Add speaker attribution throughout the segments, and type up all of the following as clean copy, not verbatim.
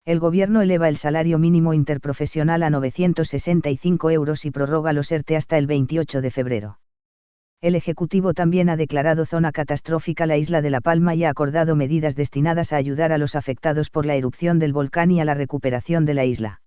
Speaker 1: El Gobierno eleva el salario mínimo interprofesional a 965 € y prorroga los ERTE hasta el 28 de febrero. El Ejecutivo también ha declarado zona catastrófica la isla de La Palma y ha acordado medidas destinadas a ayudar a los afectados por la erupción del volcán y a la recuperación de la isla.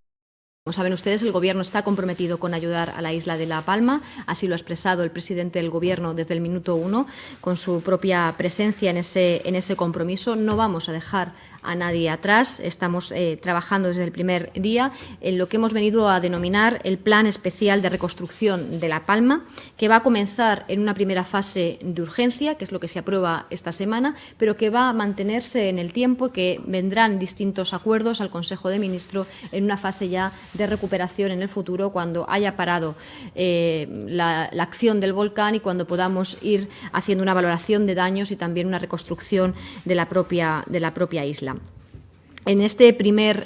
Speaker 2: Como saben ustedes, el Gobierno está comprometido con ayudar a la isla de La Palma. Así lo ha expresado el presidente del Gobierno desde el minuto 1, con su propia presencia en ese compromiso. No vamos a dejar a nadie atrás. Estamos trabajando desde el primer día en lo que hemos venido a denominar el Plan Especial de Reconstrucción de La Palma, que va a comenzar en una primera fase de urgencia, que es lo que se aprueba esta semana, pero que va a mantenerse en el tiempo y que vendrán distintos acuerdos al Consejo de Ministros en una fase ya de recuperación en el futuro, cuando haya parado la acción del volcán y cuando podamos ir haciendo una valoración de daños y también una reconstrucción de la propia isla. En este primer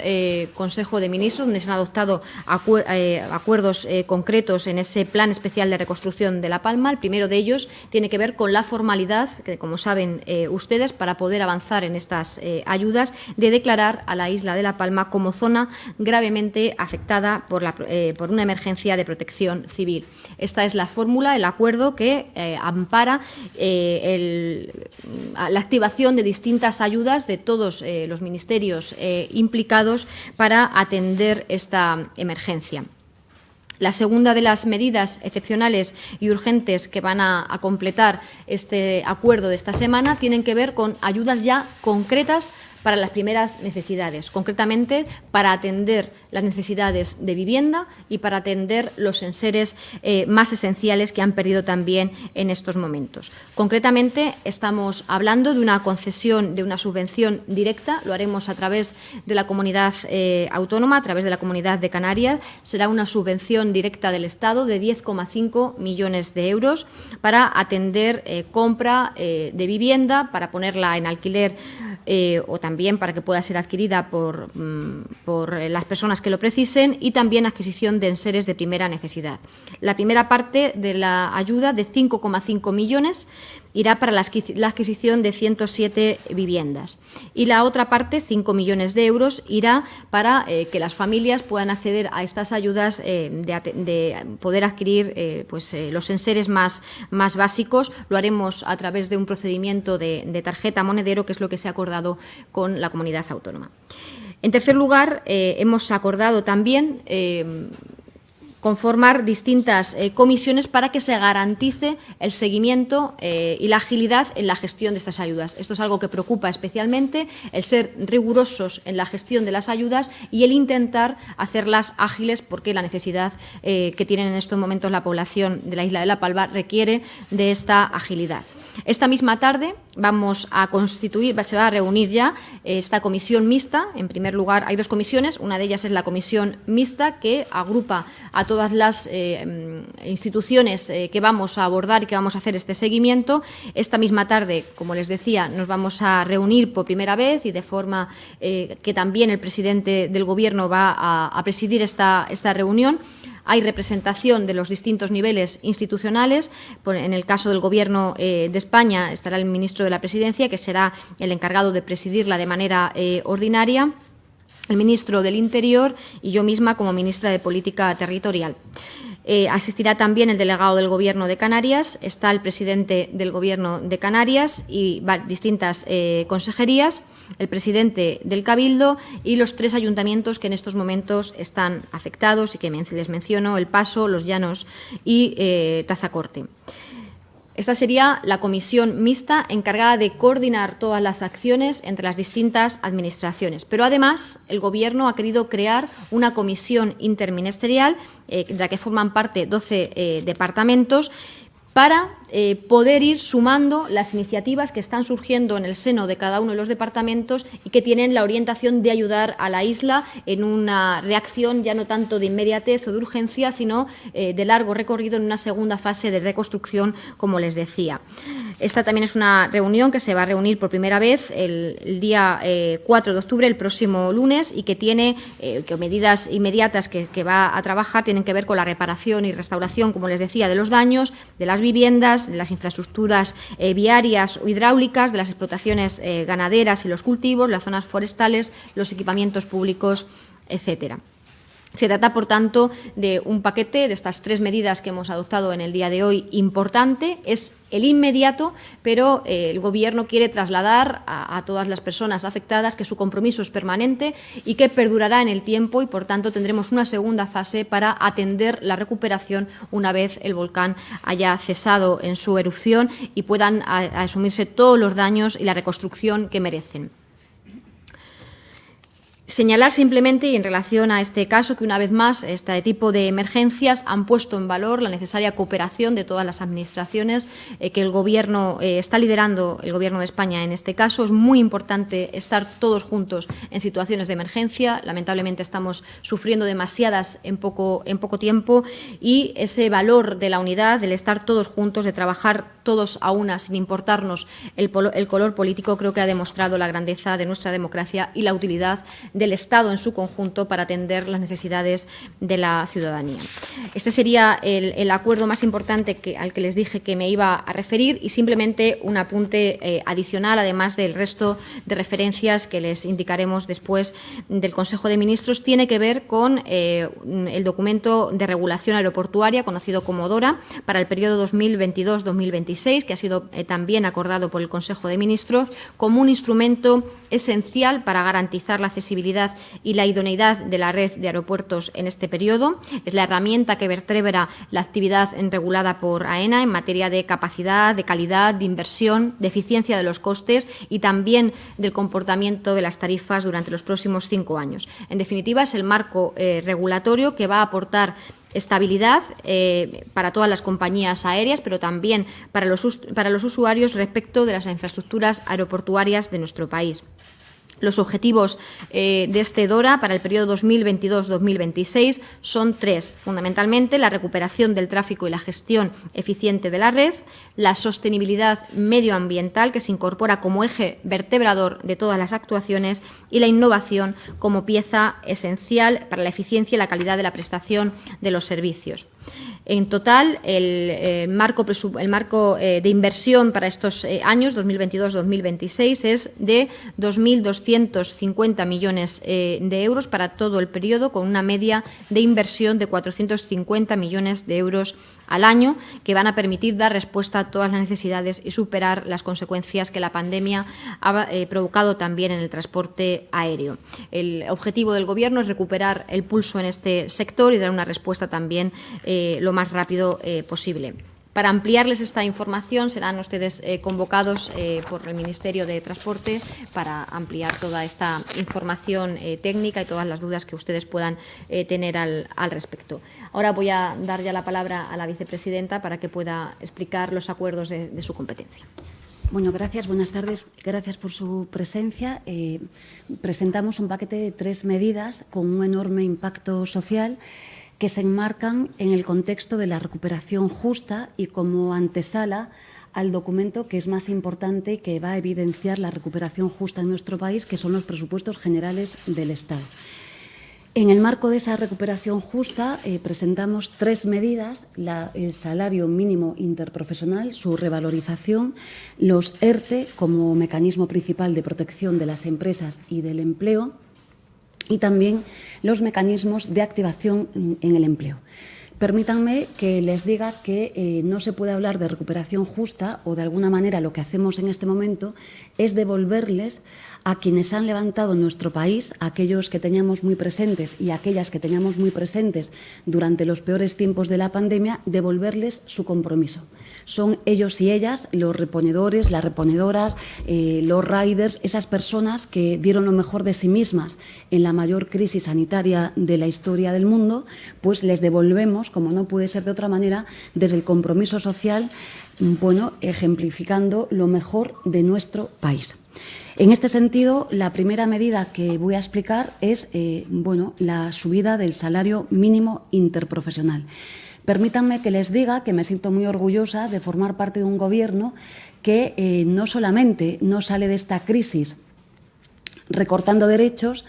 Speaker 2: Consejo de Ministros, donde se han adoptado acuerdos concretos en ese Plan Especial de Reconstrucción de La Palma, el primero de ellos tiene que ver con la formalidad, que como saben ustedes, para poder avanzar en estas ayudas, de declarar a la isla de La Palma como zona gravemente afectada por una emergencia de protección civil. Esta es la fórmula, el acuerdo que ampara la activación de distintas ayudas de todos los ministerios implicados para atender esta emergencia. La segunda de las medidas excepcionales y urgentes que van a completar este acuerdo de esta semana tienen que ver con ayudas ya concretas para las primeras necesidades, concretamente para atender las necesidades de vivienda y para atender los enseres más esenciales que han perdido también en estos momentos. Concretamente, estamos hablando de una concesión, de una subvención directa, lo haremos a través de la comunidad autónoma, a través de la Comunidad de Canarias. Será una subvención directa del Estado de 10,5 millones de euros para atender compra de vivienda, para ponerla en alquiler o también para que pueda ser adquirida por las personas que lo precisen, y también adquisición de enseres de primera necesidad. La primera parte de la ayuda, de 5,5 millones, irá para la adquisición de 107 viviendas. Y la otra parte, 5 millones de euros, irá para que las familias puedan acceder a estas ayudas, de poder adquirir los enseres más básicos. Lo haremos a través de un procedimiento de tarjeta monedero, que es lo que se ha acordado con la comunidad autónoma. En tercer lugar, hemos acordado también conformar distintas comisiones para que se garantice el seguimiento y la agilidad en la gestión de estas ayudas. Esto es algo que preocupa especialmente, el ser rigurosos en la gestión de las ayudas y el intentar hacerlas ágiles, porque la necesidad que tienen en estos momentos la población de la isla de La Palma requiere de esta agilidad. Esta misma tarde se va a reunir ya esta comisión mixta. En primer lugar, hay dos comisiones. Una de ellas es la comisión mixta, que agrupa a todas las instituciones que vamos a abordar y que vamos a hacer este seguimiento. Esta misma tarde, como les decía, nos vamos a reunir por primera vez y de forma que también el presidente del Gobierno va a presidir esta reunión. Hay representación de los distintos niveles institucionales. En el caso del Gobierno de España estará el ministro de la Presidencia, que será el encargado de presidirla de manera ordinaria, el ministro del Interior y yo misma como ministra de Política Territorial. Asistirá también el delegado del Gobierno de Canarias, está el presidente del Gobierno de Canarias y distintas consejerías, el presidente del Cabildo y los 3 ayuntamientos que en estos momentos están afectados y que les menciono: El Paso, Los Llanos y Tazacorte. Esta sería la comisión mixta encargada de coordinar todas las acciones entre las distintas administraciones. Pero además el Gobierno ha querido crear una comisión interministerial de la que forman parte 12 departamentos para poder ir sumando las iniciativas que están surgiendo en el seno de cada uno de los departamentos y que tienen la orientación de ayudar a la isla en una reacción ya no tanto de inmediatez o de urgencia, sino de largo recorrido en una segunda fase de reconstrucción, como les decía. Esta también es una reunión que se va a reunir por primera vez el día 4 de octubre, el próximo lunes, y que tiene que medidas inmediatas que va a trabajar tienen que ver con la reparación y restauración, como les decía, de los daños, de las viviendas, de las infraestructuras viarias o hidráulicas, de las explotaciones ganaderas y los cultivos, las zonas forestales, los equipamientos públicos, etcétera. Se trata, por tanto, de un paquete de estas 3 medidas que hemos adoptado en el día de hoy importante. Es el inmediato, pero el Gobierno quiere trasladar a todas las personas afectadas que su compromiso es permanente y que perdurará en el tiempo y, por tanto, tendremos una segunda fase para atender la recuperación una vez el volcán haya cesado en su erupción y puedan asumirse todos los daños y la reconstrucción que merecen. Señalar simplemente, y en relación a este caso, que una vez más este tipo de emergencias han puesto en valor la necesaria cooperación de todas las administraciones que el Gobierno está liderando, el Gobierno de España en este caso. Es muy importante estar todos juntos en situaciones de emergencia. Lamentablemente estamos sufriendo demasiadas en poco tiempo, y ese valor de la unidad, del estar todos juntos, de trabajar todos a una sin importarnos el color político, creo que ha demostrado la grandeza de nuestra democracia y la utilidad del Estado en su conjunto para atender las necesidades de la ciudadanía. Este sería el acuerdo más importante al que les dije que me iba a referir, y simplemente un apunte adicional, además del resto de referencias que les indicaremos después del Consejo de Ministros, tiene que ver con el documento de regulación aeroportuaria, conocido como DORA, para el periodo 2022-2026, que ha sido también acordado por el Consejo de Ministros como un instrumento esencial para garantizar la accesibilidad y la idoneidad de la red de aeropuertos en este periodo. Es la herramienta que vertebra la actividad regulada por AENA en materia de capacidad, de calidad, de inversión, de eficiencia de los costes y también del comportamiento de las tarifas durante los próximos 5 años. En definitiva, es el marco regulatorio que va a aportar estabilidad para todas las compañías aéreas, pero también para los usuarios respecto de las infraestructuras aeroportuarias de nuestro país. Los objetivos de este DORA para el periodo 2022-2026 son 3. Fundamentalmente, la recuperación del tráfico y la gestión eficiente de la red, la sostenibilidad medioambiental, que se incorpora como eje vertebrador de todas las actuaciones, y la innovación como pieza esencial para la eficiencia y la calidad de la prestación de los servicios. En total, el marco de inversión para estos años, 2022-2026, es de 2.250 millones de euros para todo el periodo, con una media de inversión de 450 millones de euros al año, que van a permitir dar respuesta a todas las necesidades y superar las consecuencias que la pandemia ha provocado también en el transporte aéreo. El objetivo del Gobierno es recuperar el pulso en este sector y dar una respuesta también lo más rápido posible. Para ampliarles esta información serán ustedes convocados por el Ministerio de Transporte para ampliar toda esta información técnica y todas las dudas que ustedes puedan tener al respecto. Ahora voy a dar ya la palabra a la vicepresidenta para que pueda explicar los acuerdos de su competencia.
Speaker 3: Bueno, gracias, buenas tardes. Gracias por su presencia. Presentamos un paquete de 3 medidas con un enorme impacto social que se enmarcan en el contexto de la recuperación justa y como antesala al documento que es más importante y que va a evidenciar la recuperación justa en nuestro país, que son los presupuestos generales del Estado. En el marco de esa recuperación justa presentamos 3 medidas: el salario mínimo interprofesional, su revalorización, los ERTE como mecanismo principal de protección de las empresas y del empleo, y también los mecanismos de activación en el empleo. Permítanme que les diga que no se puede hablar de recuperación justa, o de alguna manera lo que hacemos en este momento es devolverles a quienes han levantado nuestro país, a aquellos que teníamos muy presentes y a aquellas que teníamos muy presentes durante los peores tiempos de la pandemia, devolverles su compromiso. Son ellos y ellas, los reponedores, las reponedoras, los riders, esas personas que dieron lo mejor de sí mismas en la mayor crisis sanitaria de la historia del mundo, pues les devolvemos, como no puede ser de otra manera, desde el compromiso social, ejemplificando lo mejor de nuestro país. En este sentido, la primera medida que voy a explicar es la subida del salario mínimo interprofesional. Permítanme que les diga que me siento muy orgullosa de formar parte de un gobierno que no solamente no sale de esta crisis recortando derechos,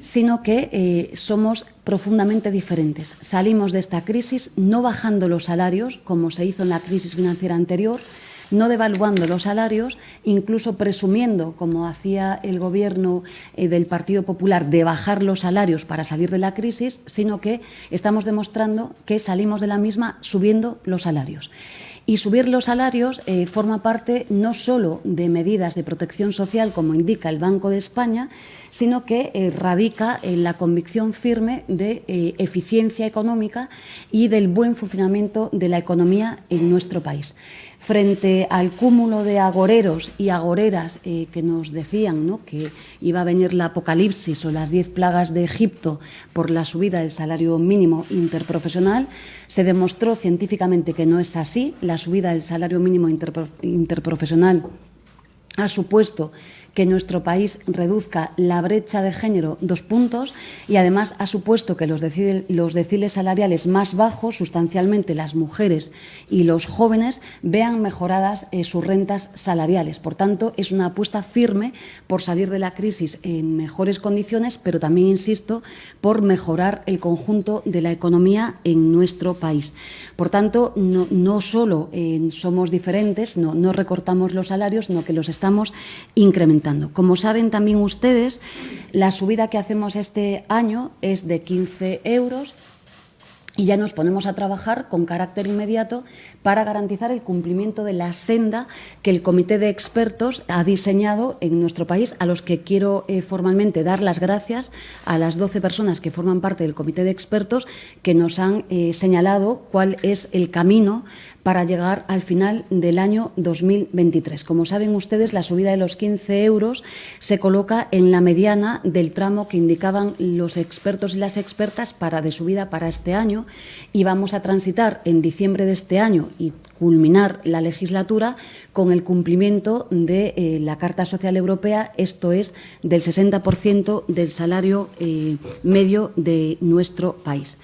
Speaker 3: sino que somos profundamente diferentes. Salimos de esta crisis no bajando los salarios, como se hizo en la crisis financiera anterior, no devaluando los salarios, incluso presumiendo, como hacía el Gobierno del Partido Popular, de bajar los salarios para salir de la crisis, sino que estamos demostrando que salimos de la misma subiendo los salarios. Y subir los salarios forma parte no solo de medidas de protección social, como indica el Banco de España, sino que radica en la convicción firme de eficiencia económica y del buen funcionamiento de la economía en nuestro país. Frente al cúmulo de agoreros y agoreras que nos decían, ¿no?, que iba a venir la apocalipsis o las 10 plagas de Egipto por la subida del salario mínimo interprofesional, se demostró científicamente que no es así. La subida del salario mínimo interprofesional ha supuesto que nuestro país reduzca la brecha de género 2 puntos y además ha supuesto que los deciles salariales más bajos, sustancialmente las mujeres y los jóvenes, vean mejoradas sus rentas salariales. Por tanto, es una apuesta firme por salir de la crisis en mejores condiciones, pero también, insisto, por mejorar el conjunto de la economía en nuestro país. Por tanto, no solo somos diferentes, no recortamos los salarios, sino que los estamos incrementando. Como saben también ustedes, la subida que hacemos este año es de 15 euros y ya nos ponemos a trabajar con carácter inmediato para garantizar el cumplimiento de la senda que el Comité de Expertos ha diseñado en nuestro país, a los que quiero formalmente dar las gracias a las 12 personas que forman parte del Comité de Expertos, que nos han señalado cuál es el camino para llegar al final del año 2023. Como saben ustedes, la subida de los 15 euros se coloca en la mediana del tramo que indicaban los expertos y las expertas de subida para este año, y vamos a transitar en diciembre de este año y culminar la legislatura con el cumplimiento de la Carta Social Europea, esto es, del 60% del salario medio de nuestro país.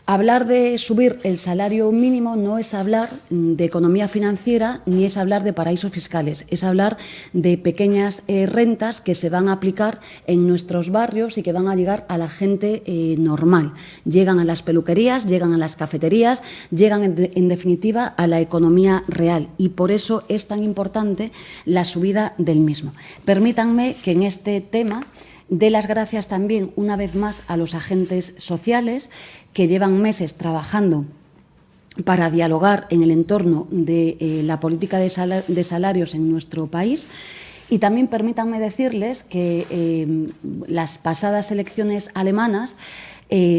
Speaker 3: Hablar de subir el salario mínimo no es hablar de economía financiera ni es hablar de paraísos fiscales, es hablar de pequeñas rentas que se van a aplicar en nuestros barrios y que van a llegar a la gente normal. Llegan a las peluquerías, llegan a las cafeterías, llegan en definitiva a la economía real, y por eso es tan importante la subida del mismo. Permítanme que en este tema dé las gracias también, una vez más, a los agentes sociales que llevan meses trabajando para dialogar en el entorno de la política de salarios en nuestro país. Y también permítanme decirles que las pasadas elecciones alemanas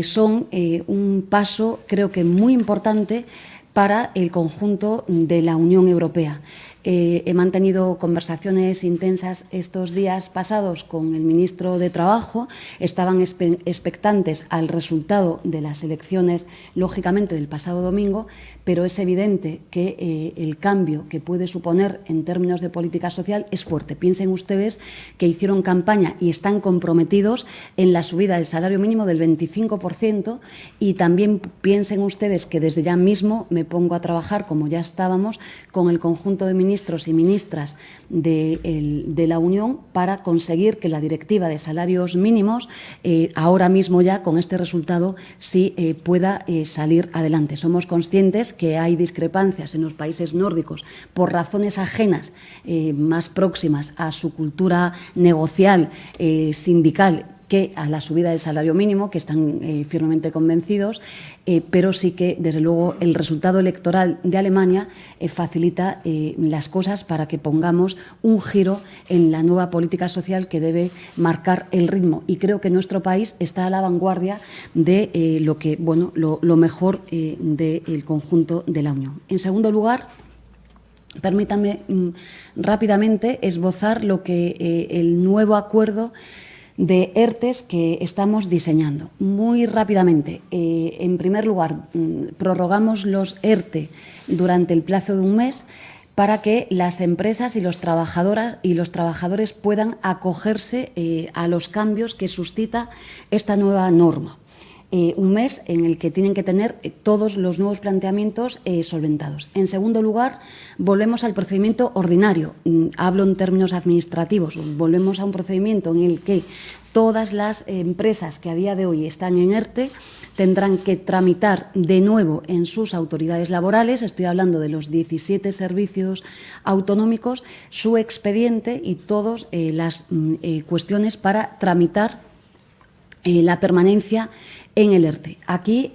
Speaker 3: son un paso, creo que muy importante, para el conjunto de la Unión Europea. He mantenido conversaciones intensas estos días pasados con el ministro de Trabajo. Estaban expectantes al resultado de las elecciones, lógicamente, del pasado domingo, pero es evidente que el cambio que puede suponer en términos de política social es fuerte. Piensen ustedes que hicieron campaña y están comprometidos en la subida del salario mínimo del 25%, y también piensen ustedes que desde ya mismo me pongo a trabajar, como ya estábamos, con el conjunto de ministros y ministras de la Unión para conseguir que la directiva de salarios mínimos, ahora mismo ya con este resultado, sí pueda salir adelante. Somos conscientes que hay discrepancias en los países nórdicos por razones ajenas, más próximas a su cultura negocial, sindical, que a la subida del salario mínimo, que están firmemente convencidos, pero sí que, desde luego, el resultado electoral de Alemania facilita las cosas para que pongamos un giro en la nueva política social que debe marcar el ritmo. Y creo que nuestro país está a la vanguardia de lo mejor del conjunto de la Unión. En segundo lugar, permítanme rápidamente esbozar lo que el nuevo acuerdo de ERTES que estamos diseñando. Muy rápidamente, en primer lugar, prorrogamos los ERTE durante el plazo de un mes para que las empresas y los trabajadores puedan acogerse a los cambios que suscita esta nueva norma. un mes en el que tienen que tener todos los nuevos planteamientos solventados. En segundo lugar, volvemos al procedimiento ordinario. Hablo en términos administrativos. Volvemos a un procedimiento en el que todas las empresas que a día de hoy están en ERTE tendrán que tramitar de nuevo en sus autoridades laborales, estoy hablando de los 17 servicios autonómicos, su expediente y todas las cuestiones para tramitar la permanencia en el ERTE. Aquí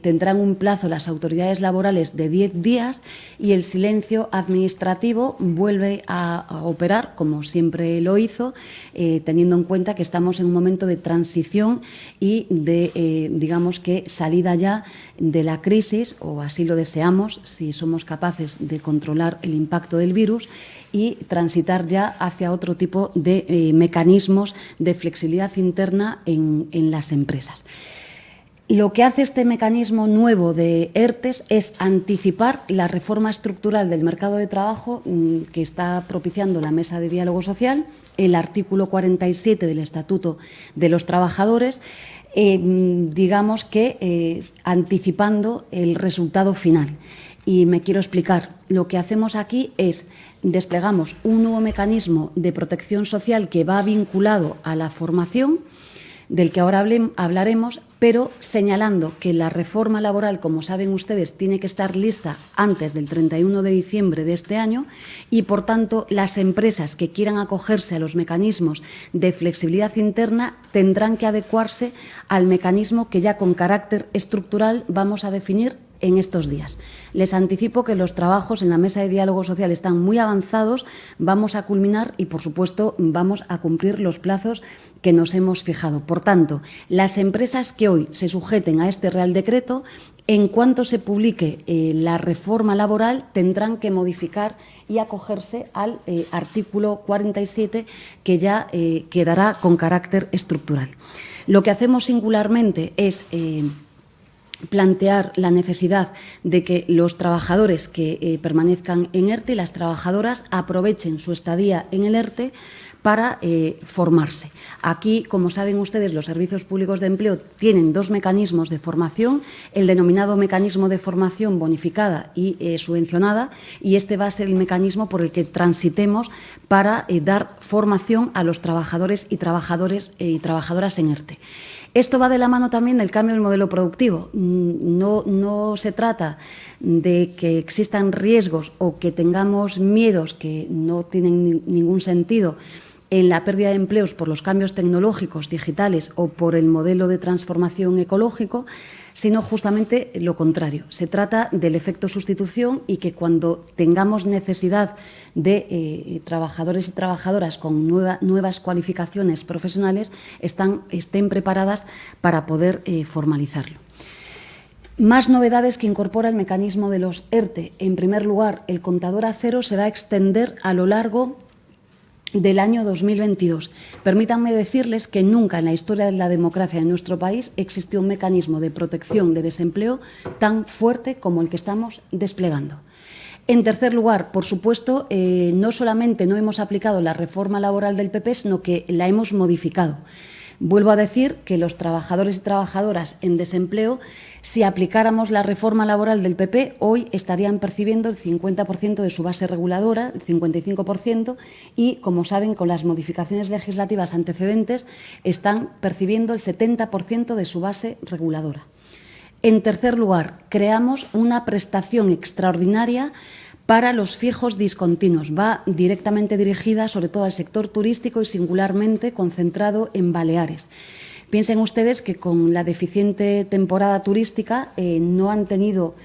Speaker 3: tendrán un plazo las autoridades laborales de 10 días y el silencio administrativo vuelve a operar, como siempre lo hizo, teniendo en cuenta que estamos en un momento de transición y de, digamos que, salida ya de la crisis, o así lo deseamos, si somos capaces de controlar el impacto del virus y transitar ya hacia otro tipo de mecanismos de flexibilidad interna en las empresas. Lo que hace este mecanismo nuevo de ERTES es anticipar la reforma estructural del mercado de trabajo que está propiciando la Mesa de Diálogo Social, el artículo 47 del Estatuto de los Trabajadores, digamos que anticipando el resultado final. Y me quiero explicar. Lo que hacemos aquí es desplegamos un nuevo mecanismo de protección social que va vinculado a la formación, del que ahora hablaremos, pero señalando que la reforma laboral, como saben ustedes, tiene que estar lista antes del 31 de diciembre de este año y, por tanto, las empresas que quieran acogerse a los mecanismos de flexibilidad interna tendrán que adecuarse al mecanismo que ya con carácter estructural vamos a definir en estos días. Les anticipo que los trabajos en la Mesa de Diálogo Social están muy avanzados, vamos a culminar y, por supuesto, vamos a cumplir los plazos que nos hemos fijado. Por tanto, las empresas que hoy se sujeten a este Real Decreto, en cuanto se publique la reforma laboral, tendrán que modificar y acogerse al artículo 47, que ya quedará con carácter estructural. Lo que hacemos singularmente es plantear la necesidad de que los trabajadores que permanezcan en ERTE y las trabajadoras aprovechen su estadía en el ERTE para formarse. Aquí, como saben ustedes, los servicios públicos de empleo tienen dos mecanismos de formación, el denominado mecanismo de formación bonificada y subvencionada, y este va a ser el mecanismo por el que transitemos para dar formación a los trabajadores y trabajadoras en ERTE. Esto va de la mano también del cambio del modelo productivo. No se trata de que existan riesgos o que tengamos miedos que no tienen ningún sentido en la pérdida de empleos por los cambios tecnológicos, digitales o por el modelo de transformación ecológico, sino justamente lo contrario. Se trata del efecto sustitución y que cuando tengamos necesidad de trabajadores y trabajadoras con nuevas cualificaciones profesionales estén preparadas para poder formalizarlo. Más novedades que incorpora el mecanismo de los ERTE. En primer lugar, el contador a cero se va a extender a lo largo del año 2022. Permítanme decirles que nunca en la historia de la democracia de nuestro país existió un mecanismo de protección de desempleo tan fuerte como el que estamos desplegando. En tercer lugar, por supuesto, no solamente no hemos aplicado la reforma laboral del PP, sino que la hemos modificado. Vuelvo a decir que los trabajadores y trabajadoras en desempleo, si aplicáramos la reforma laboral del PP, hoy estarían percibiendo el 50% de su base reguladora, el 55%, y, como saben, con las modificaciones legislativas antecedentes, están percibiendo el 70% de su base reguladora. En tercer lugar, creamos una prestación extraordinaria para los fijos discontinuos. Va directamente dirigida sobre todo al sector turístico y singularmente concentrado en Baleares. Piensen ustedes que con la deficiente temporada turística no han tenido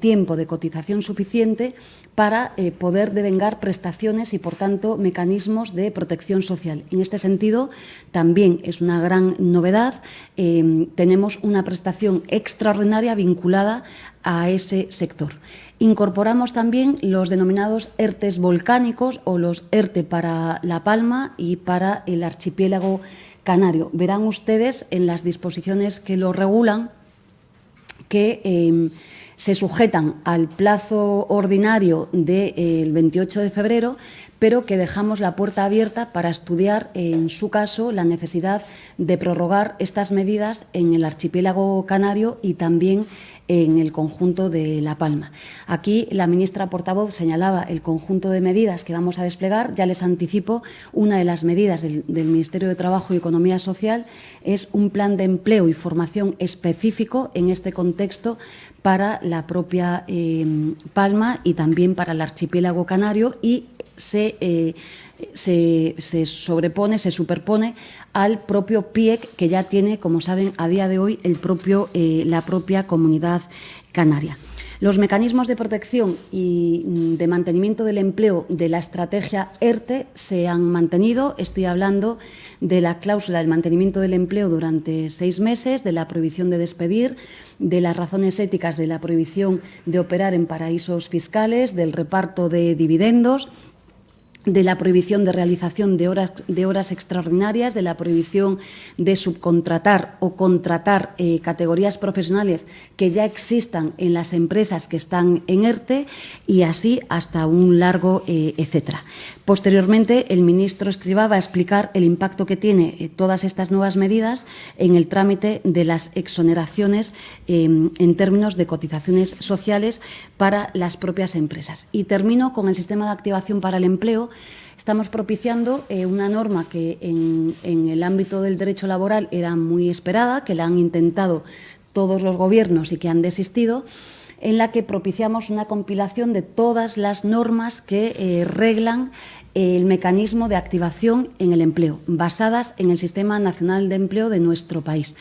Speaker 3: tiempo de cotización suficiente para poder devengar prestaciones y, por tanto, mecanismos de protección social. En este sentido, también es una gran novedad. Tenemos una prestación extraordinaria vinculada a ese sector. Incorporamos también los denominados ERTEs volcánicos o los ERTE para La Palma y para el archipiélago canario. Verán ustedes en las disposiciones que lo regulan que se sujetan al plazo ordinario del 28 de febrero, pero que dejamos la puerta abierta para estudiar, en su caso, la necesidad de prorrogar estas medidas en el archipiélago canario y también en el conjunto de La Palma. Aquí la ministra portavoz señalaba el conjunto de medidas que vamos a desplegar. Ya les anticipo, una de las medidas del Ministerio de Trabajo y Economía Social es un plan de empleo y formación específico en este contexto para la propia Palma y también para el archipiélago canario, y se superpone al propio PIEC que ya tiene, como saben, a día de hoy la propia Comunidad Canaria. Los mecanismos de protección y de mantenimiento del empleo de la estrategia ERTE se han mantenido. Estoy hablando de la cláusula del mantenimiento del empleo durante 6 meses, de la prohibición de despedir, de las razones éticas de la prohibición de operar en paraísos fiscales, del reparto de dividendos, de la prohibición de realización de horas extraordinarias, de la prohibición de subcontratar o contratar categorías profesionales que ya existan en las empresas que están en ERTE, y así hasta un largo etcétera. Posteriormente, el ministro Escrivá va a explicar el impacto que tiene todas estas nuevas medidas en el trámite de las exoneraciones en términos de cotizaciones sociales para las propias empresas. Y termino con el sistema de activación para el empleo. Estamos propiciando una norma que en el ámbito del derecho laboral era muy esperada, que la han intentado todos los gobiernos y que han desistido, en la que propiciamos una compilación de todas las normas que reglan el mecanismo de activación en el empleo, basadas en el Sistema Nacional de Empleo de nuestro país.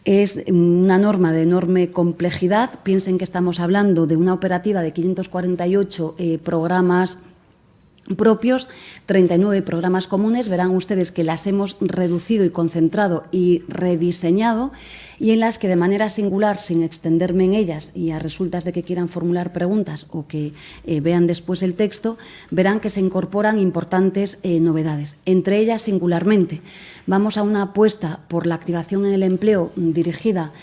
Speaker 3: Es una norma de enorme complejidad. Piensen que estamos hablando de una operativa de 548 programas propios, 39 programas comunes. Verán ustedes que las hemos reducido y concentrado y rediseñado, y en las que de manera singular, sin extenderme en ellas y a resultas de que quieran formular preguntas o que vean después el texto, verán que se incorporan importantes novedades. Entre ellas, singularmente, vamos a una apuesta por la activación en el empleo dirigida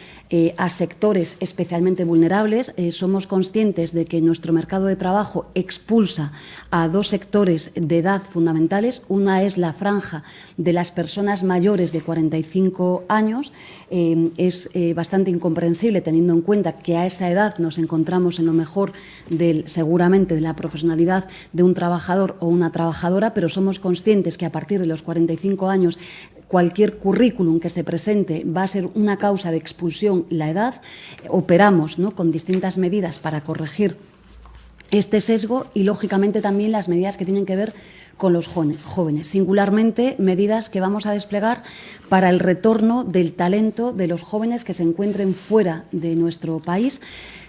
Speaker 3: a sectores especialmente vulnerables. Somos conscientes de que nuestro mercado de trabajo expulsa a 2 sectores de edad fundamentales. Una es la franja de las personas mayores de 45 años. Es bastante incomprensible, teniendo en cuenta que a esa edad nos encontramos en lo mejor seguramente de la profesionalidad de un trabajador o una trabajadora, pero somos conscientes que a partir de los 45 años cualquier currículum que se presente va a ser una causa de expulsión la edad. Operamos, ¿no?, con distintas medidas para corregir este sesgo, y lógicamente también las medidas que tienen que ver con los jóvenes, singularmente medidas que vamos a desplegar para el retorno del talento de los jóvenes que se encuentren fuera de nuestro país,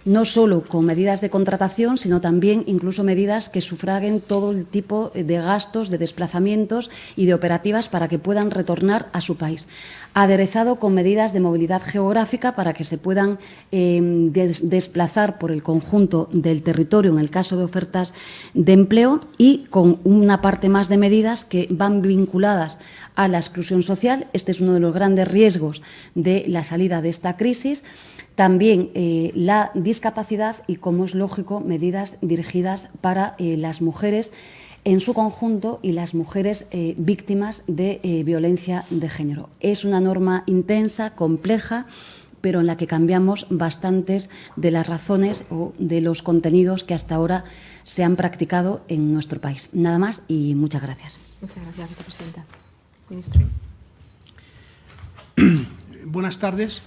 Speaker 3: no solo con medidas de contratación, sino también incluso medidas que sufraguen todo el tipo de gastos, de desplazamientos y de operativas para que puedan retornar a su país. Aderezado con medidas de movilidad geográfica para que se puedan desplazar por el conjunto del territorio en el caso de ofertas de empleo, y con una parte más de medidas que van vinculadas a la exclusión social. Este es uno de los grandes riesgos de la salida de esta crisis. También la discapacidad y, como es lógico, medidas dirigidas para las mujeres en su conjunto y las mujeres víctimas de violencia de género. Es una norma intensa, compleja, pero en la que cambiamos bastantes de las razones o de los contenidos que hasta ahora se han practicado en nuestro país. Nada más y muchas gracias.
Speaker 2: Muchas gracias, vicepresidenta. Ministro.
Speaker 4: Buenas tardes.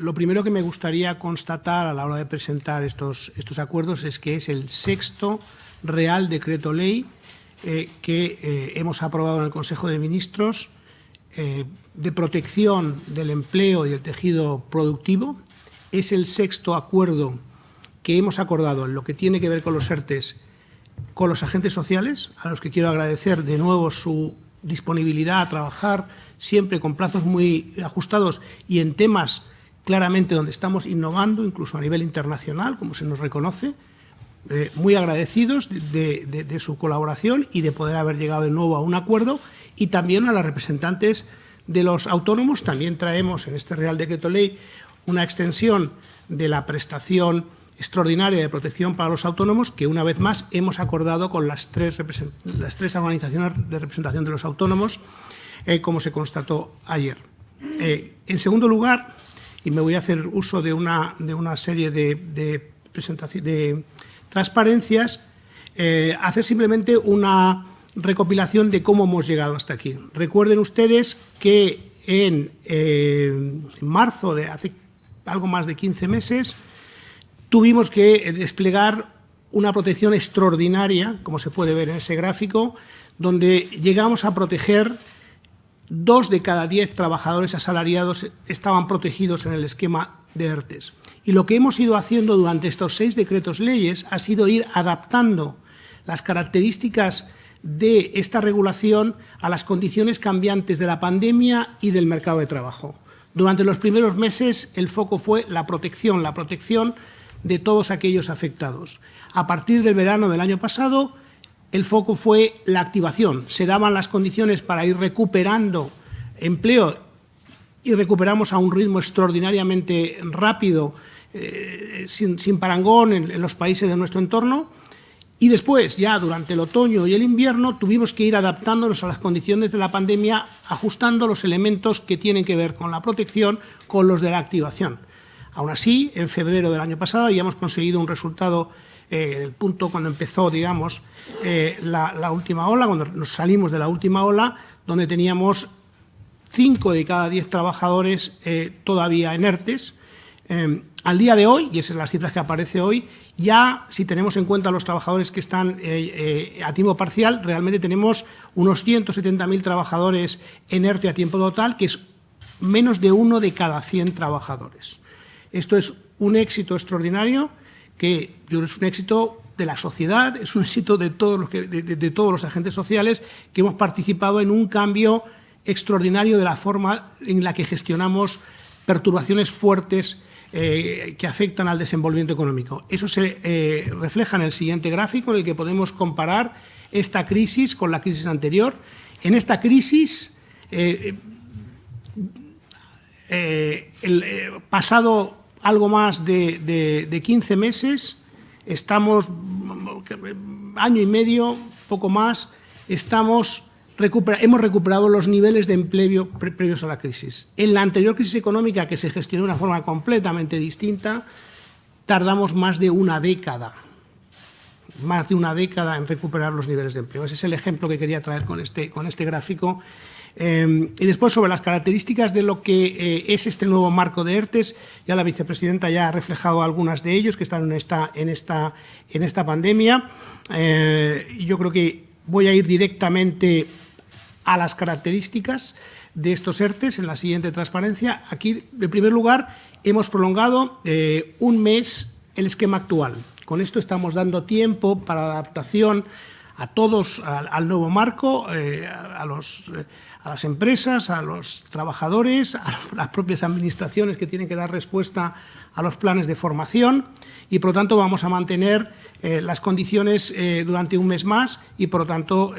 Speaker 4: Lo primero que me gustaría constatar a la hora de presentar estos acuerdos es que es el 6º Real Decreto Ley que hemos aprobado en el Consejo de Ministros de protección del empleo y el tejido productivo. Es el 6º acuerdo que hemos acordado en lo que tiene que ver con los ERTEs con los agentes sociales, a los que quiero agradecer de nuevo su disponibilidad a trabajar siempre con plazos muy ajustados y en temas claramente donde estamos innovando, incluso a nivel internacional, como se nos reconoce. Muy agradecidos de su colaboración y de poder haber llegado de nuevo a un acuerdo, y también a las representantes de los autónomos. También traemos en este Real Decreto Ley una extensión de la prestación extraordinaria de protección para los autónomos que, una vez más, hemos acordado con las tres organizaciones de representación de los autónomos, como se constató ayer. En segundo lugar, y me voy a hacer uso de una serie de transparencias, hacer simplemente una recopilación de cómo hemos llegado hasta aquí. Recuerden ustedes que en marzo de hace algo más de 15 meses tuvimos que desplegar una protección extraordinaria, como se puede ver en ese gráfico, donde llegamos a proteger 2 de cada 10 trabajadores asalariados estaban protegidos en el esquema de ERTES. Y lo que hemos ido haciendo durante estos 6 decretos leyes ha sido ir adaptando las características de esta regulación a las condiciones cambiantes de la pandemia y del mercado de trabajo. Durante los primeros meses el foco fue la protección de todos aquellos afectados. A partir del verano del año pasado, el foco fue la activación. Se daban las condiciones para ir recuperando empleo y recuperamos a un ritmo extraordinariamente rápido, sin parangón en los países de nuestro entorno. Y después, ya durante el otoño y el invierno, tuvimos que ir adaptándonos a las condiciones de la pandemia, ajustando los elementos que tienen que ver con la protección con los de la activación. Aún así, en febrero del año pasado habíamos conseguido un resultado, el punto cuando empezó, digamos, la última ola, cuando nos salimos de la última ola, donde teníamos 5 de cada 10 trabajadores todavía en ERTES. Al día de hoy, y esas son las cifras que aparece hoy, ya si tenemos en cuenta los trabajadores que están a tiempo parcial, realmente tenemos unos 170.000 trabajadores en ERTE a tiempo total, que es menos de 1 de cada 100 trabajadores. Esto es un éxito extraordinario, que yo creo es un éxito de la sociedad, es un éxito de todos los agentes sociales que hemos participado en un cambio extraordinario de la forma en la que gestionamos perturbaciones fuertes que afectan al desenvolvimiento económico. Eso se refleja en el siguiente gráfico, en el que podemos comparar esta crisis con la crisis anterior. En esta crisis, pasado algo más de 15 meses, estamos, año y medio, poco más, hemos recuperado los niveles de empleo previos a la crisis. En la anterior crisis económica, que se gestionó de una forma completamente distinta, tardamos más de una década en recuperar los niveles de empleo. Ese es el ejemplo que quería traer con este gráfico. Y después, sobre las características de lo que es este nuevo marco de ERTES, ya la vicepresidenta ya ha reflejado algunas de ellos que están en esta pandemia. Yo creo que voy a ir directamente a las características de estos ERTES en la siguiente transparencia. Aquí, en primer lugar, hemos prolongado un mes el esquema actual. Con esto estamos dando tiempo para la adaptación a todos al nuevo marco, a las empresas, a los trabajadores, a las propias administraciones que tienen que dar respuesta a los planes de formación y, por lo tanto, vamos a mantener las condiciones durante un mes más y, por lo tanto,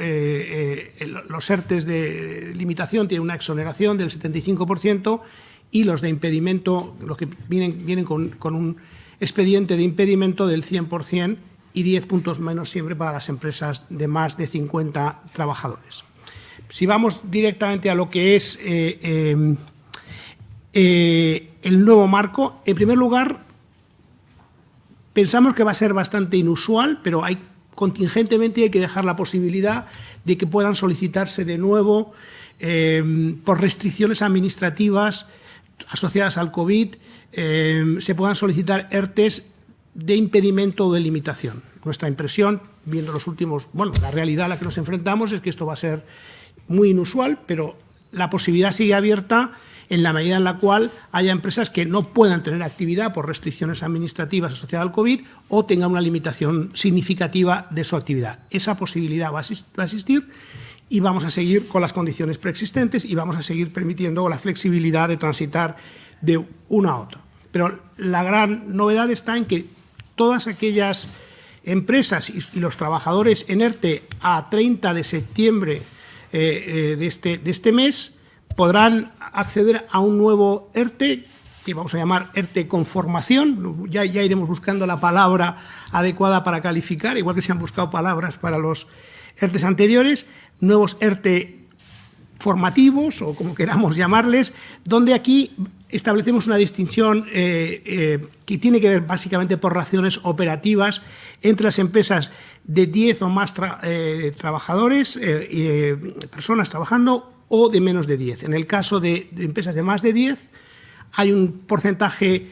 Speaker 4: los ERTES de limitación tienen una exoneración del 75% y los de impedimento, los que vienen con un expediente de impedimento del 100% y 10 puntos menos siempre para las empresas de más de 50 trabajadores. Si vamos directamente a lo que es el nuevo marco, en primer lugar, pensamos que va a ser bastante inusual, pero contingentemente hay que dejar la posibilidad de que puedan solicitarse de nuevo por restricciones administrativas asociadas al COVID, se puedan solicitar ERTES de impedimento o de limitación. Nuestra impresión, viendo la realidad a la que nos enfrentamos, es que esto va a ser muy inusual, pero la posibilidad sigue abierta en la medida en la cual haya empresas que no puedan tener actividad por restricciones administrativas asociadas al COVID o tengan una limitación significativa de su actividad. Esa posibilidad va a existir y vamos a seguir con las condiciones preexistentes y vamos a seguir permitiendo la flexibilidad de transitar de una a otra. Pero la gran novedad está en que todas aquellas empresas y los trabajadores en ERTE a 30 de septiembre de este mes podrán acceder a un nuevo ERTE que vamos a llamar ERTE con formación. Ya iremos buscando la palabra adecuada para calificar, igual que se han buscado palabras para los ERTEs anteriores, nuevos ERTE formativos, o como queramos llamarles, donde aquí establecemos una distinción que tiene que ver básicamente por razones operativas entre las empresas de 10 o más trabajadores, personas trabajando, o de menos de 10. En el caso de empresas de más de 10, hay un porcentaje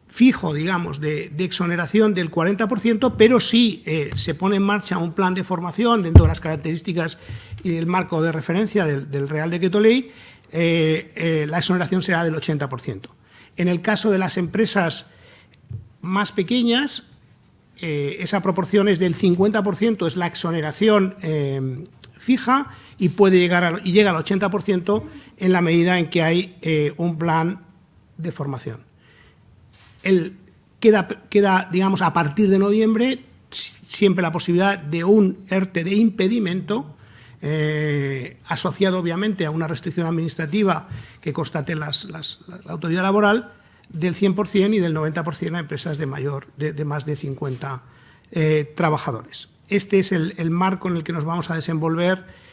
Speaker 4: fijo, digamos, de exoneración del 40%, pero sí se pone en marcha un plan de formación dentro de las características y el marco de referencia del Real Decreto Ley, la exoneración será del 80%. En el caso de las empresas más pequeñas, esa proporción es del 50%, es la exoneración fija, y llega al 80% en la medida en que hay un plan de formación. Queda, digamos, a partir de noviembre, siempre la posibilidad de un ERTE de impedimento, asociado obviamente a una restricción administrativa que constate la autoridad laboral, del 100% y del 90% a empresas de más de 50 trabajadores. Este es el marco en el que nos vamos a desenvolver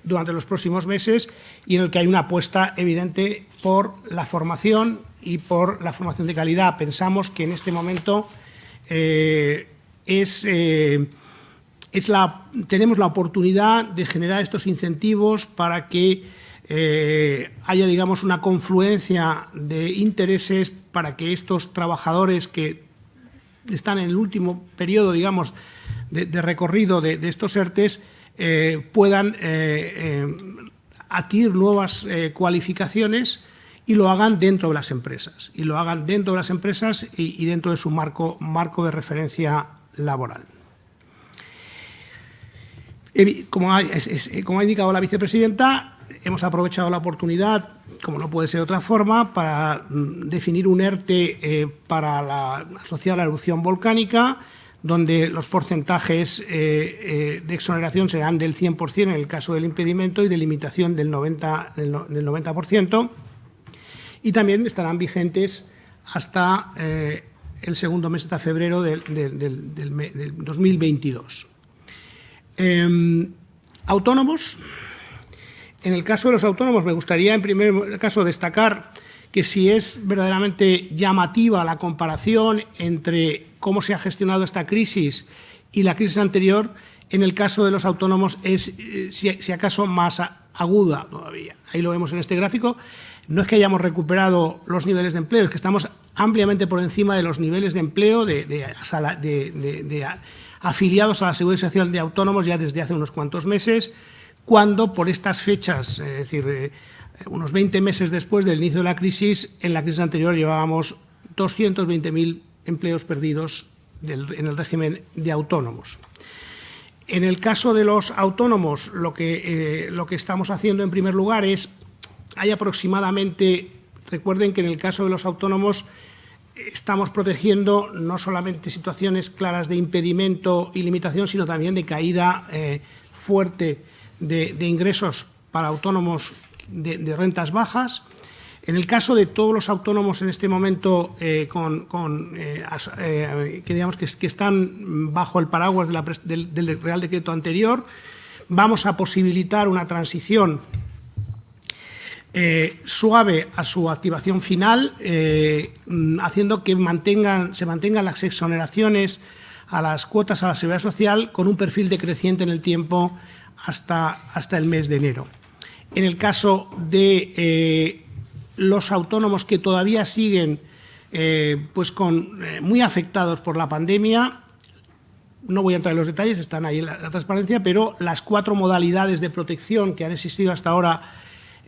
Speaker 4: durante los próximos meses, y en el que hay una apuesta evidente por la formación y por la formación de calidad. Pensamos que en este momento tenemos la oportunidad de generar estos incentivos para que haya, digamos, una confluencia de intereses para que estos trabajadores que están en el último periodo, digamos, de recorrido de estos ERTEs puedan adquirir nuevas cualificaciones y lo hagan dentro de las empresas. Y dentro de su marco de referencia laboral. Como ha indicado la vicepresidenta, hemos aprovechado la oportunidad, como no puede ser de otra forma, para definir un ERTE asociado a la erupción volcánica, donde los porcentajes de exoneración serán del 100% en el caso del impedimento y de limitación del 90%, y también estarán vigentes hasta el segundo mes, hasta febrero del 2022. Autónomos. En el caso de los autónomos, me gustaría en primer caso destacar que si es verdaderamente llamativa la comparación entre cómo se ha gestionado esta crisis y la crisis anterior, en el caso de los autónomos es, si acaso, más aguda todavía. Ahí lo vemos en este gráfico. No es que hayamos recuperado los niveles de empleo, es que estamos ampliamente por encima de los niveles de empleo de afiliados a la Seguridad Social de autónomos ya desde hace unos cuantos meses, cuando por estas fechas, es decir, unos 20 meses después del inicio de la crisis, en la crisis anterior llevábamos 220.000 empleos perdidos en el régimen de autónomos. En el caso de los autónomos, lo que estamos haciendo en primer lugar es, hay aproximadamente, recuerden que en el caso de los autónomos estamos protegiendo no solamente situaciones claras de impedimento y limitación, sino también de caída fuerte de ingresos para autónomos de rentas bajas. En el caso de todos los autónomos en este momento que están bajo el paraguas del Real Decreto anterior, vamos a posibilitar una transición suave a su activación final, haciendo que se mantengan las exoneraciones a las cuotas a la Seguridad Social con un perfil decreciente en el tiempo hasta el mes de enero. En el caso de los autónomos que todavía siguen muy afectados por la pandemia, no voy a entrar en los detalles, están ahí en la transparencia, pero las 4 modalidades de protección que han existido hasta ahora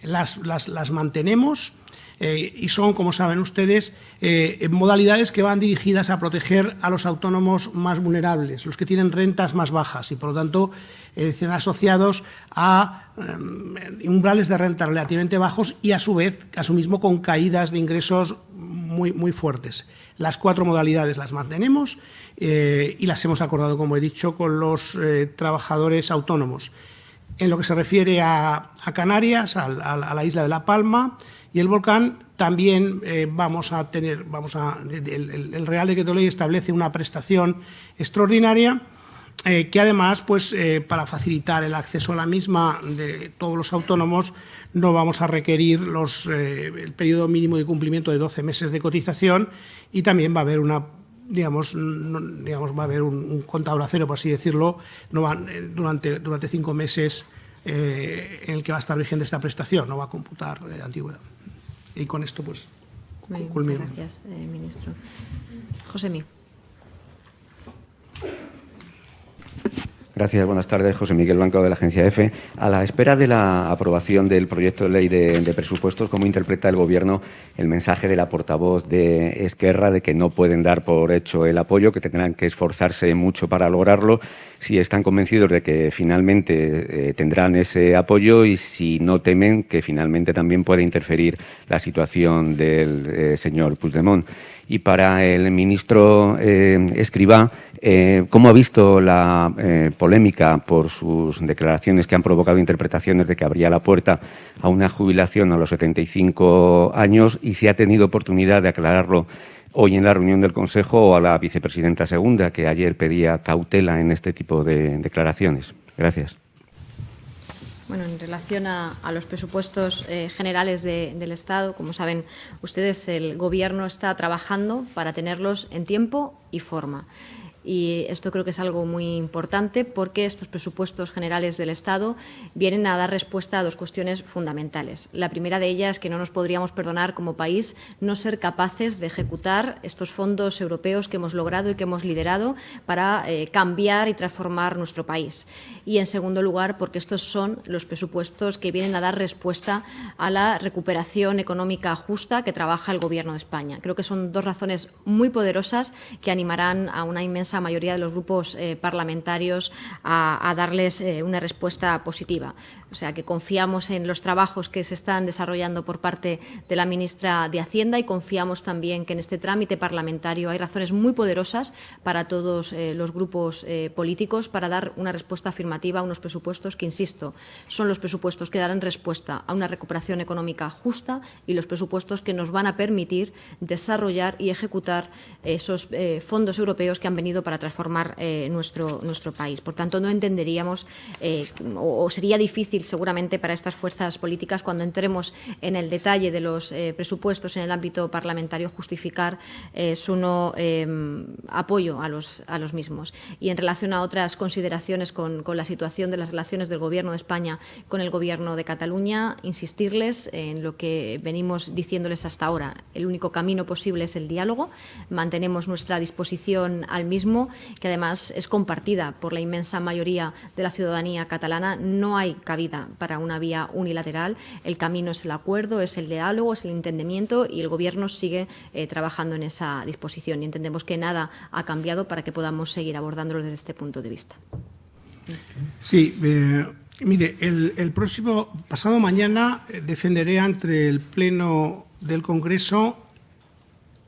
Speaker 4: las mantenemos, y son, como saben ustedes, modalidades que van dirigidas a proteger a los autónomos más vulnerables, los que tienen rentas más bajas y, por lo tanto, están asociados a umbrales de renta relativamente bajos y, a su vez, asimismo, con caídas de ingresos muy fuertes. Las 4 modalidades las mantenemos y las hemos acordado, como he dicho, con los trabajadores autónomos. En lo que se refiere a Canarias, a la isla de La Palma y el volcán, también el Real Decreto Ley establece una prestación extraordinaria que además, para facilitar el acceso a la misma de todos los autónomos, no vamos a requerir el periodo mínimo de cumplimiento de 12 meses de cotización, y también va a haber va a haber un contador a cero, por así decirlo, durante 5 meses en el que va a estar vigente esta prestación, no va a computar antigüedad. Y con esto, culmino.
Speaker 2: Muchas gracias, ministro. Josemi.
Speaker 5: Gracias, buenas tardes. José Miguel Blanco, de la agencia EFE. A la espera de la aprobación del proyecto de ley de presupuestos, ¿cómo interpreta el Gobierno el mensaje de la portavoz de Esquerra de que no pueden dar por hecho el apoyo, que tendrán que esforzarse mucho para lograrlo? Si están convencidos de que finalmente tendrán ese apoyo, y si no temen que finalmente también pueda interferir la situación del señor Puigdemont. Y para el ministro Escrivá, ¿cómo ha visto la polémica por sus declaraciones que han provocado interpretaciones de que abría la puerta a una jubilación a los 75 años, y si ha tenido oportunidad de aclararlo hoy en la reunión del Consejo, o a la vicepresidenta segunda, que ayer pedía cautela en este tipo de declaraciones? Gracias.
Speaker 2: Bueno, en relación a los presupuestos generales del Estado, como saben ustedes, el Gobierno está trabajando para tenerlos en tiempo y forma. Y esto creo que es algo muy importante, porque estos presupuestos generales del Estado vienen a dar respuesta a dos cuestiones fundamentales. La primera de ellas es que no nos podríamos perdonar como país no ser capaces de ejecutar estos fondos europeos que hemos logrado y que hemos liderado para cambiar y transformar nuestro país. Y, en segundo lugar, porque estos son los presupuestos que vienen a dar respuesta a la recuperación económica justa que trabaja el Gobierno de España. Creo que son dos razones muy poderosas que animarán a una inmensa mayoría de los grupos parlamentarios a darles una respuesta positiva. O sea, que confiamos en los trabajos que se están desarrollando por parte de la ministra de Hacienda, y confiamos también que en este trámite parlamentario hay razones muy poderosas para todos los grupos políticos para dar una respuesta afirmativa a unos presupuestos que, insisto, son los presupuestos que darán respuesta a una recuperación económica justa, y los presupuestos que nos van a permitir desarrollar y ejecutar esos fondos europeos que han venido para transformar nuestro país. Por tanto, no entenderíamos o sería difícil seguramente para estas fuerzas políticas, cuando entremos en el detalle de los presupuestos en el ámbito parlamentario, justificar su no apoyo a los mismos. Y en relación a otras consideraciones con la situación de las relaciones del Gobierno de España con el Gobierno de Cataluña, insistirles en lo que venimos diciéndoles hasta ahora. El único camino posible es el diálogo. Mantenemos nuestra disposición al mismo, que además es compartida por la inmensa mayoría de la ciudadanía catalana. No hay cabida para una vía unilateral. El camino es el acuerdo, es el diálogo, es el entendimiento, y el Gobierno sigue trabajando en esa disposición, y entendemos que nada ha cambiado para que podamos seguir abordándolo desde este punto de vista.
Speaker 4: Sí, mire, el pasado mañana defenderé ante el Pleno del Congreso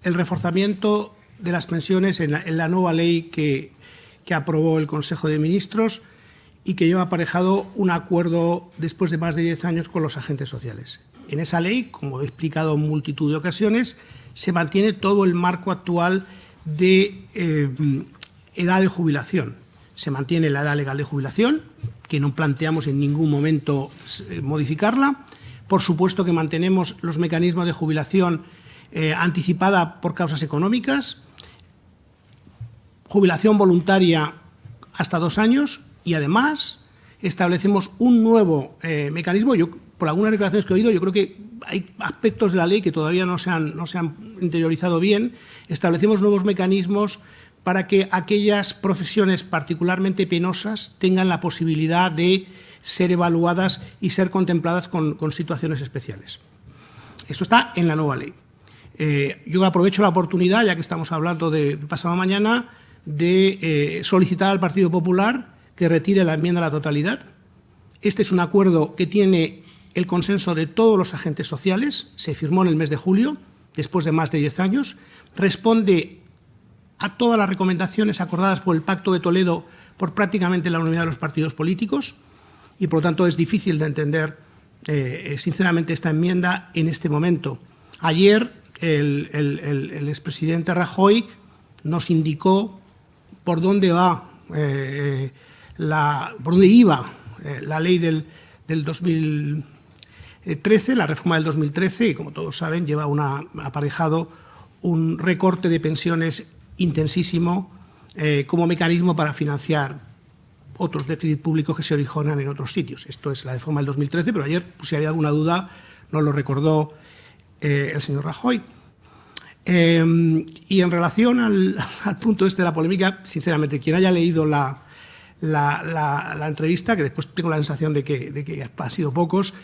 Speaker 4: el reforzamiento de las pensiones en la nueva ley que aprobó el Consejo de Ministros, y que lleva aparejado un acuerdo después de más de 10 años con los agentes sociales. En esa ley, como he explicado en multitud de ocasiones, se mantiene todo el marco actual de edad de jubilación. Se mantiene la edad legal de jubilación, que no planteamos en ningún momento modificarla. Por supuesto que mantenemos los mecanismos de jubilación anticipada por causas económicas, jubilación voluntaria hasta 2 años, y además establecemos un nuevo mecanismo. Yo, por algunas declaraciones que he oído, yo creo que hay aspectos de la ley que todavía no se han interiorizado bien. Establecemos nuevos mecanismos para que aquellas profesiones particularmente penosas tengan la posibilidad de ser evaluadas y ser contempladas con situaciones especiales. Esto está en la nueva ley. Yo aprovecho la oportunidad, ya que estamos hablando de pasado mañana, de solicitar al Partido Popular que retire la enmienda a la totalidad. Este es un acuerdo que tiene el consenso de todos los agentes sociales, se firmó en el mes de julio, después de más de 10 años, responde a todas las recomendaciones acordadas por el Pacto de Toledo por prácticamente la unanimidad de los partidos políticos, y por lo tanto es difícil de entender sinceramente esta enmienda en este momento. Ayer el expresidente Rajoy nos indicó por dónde iba la ley del 2013, la reforma del 2013, y como todos saben lleva aparejado un recorte de pensiones intensísimo como mecanismo para financiar otros déficits públicos que se originan en otros sitios. Esto es la reforma del 2013, pero ayer, pues, si había alguna duda, nos lo recordó el señor Rajoy. Y en relación al punto este de la polémica, sinceramente, quien haya leído la entrevista, que después tengo la sensación de que ha sido pocos,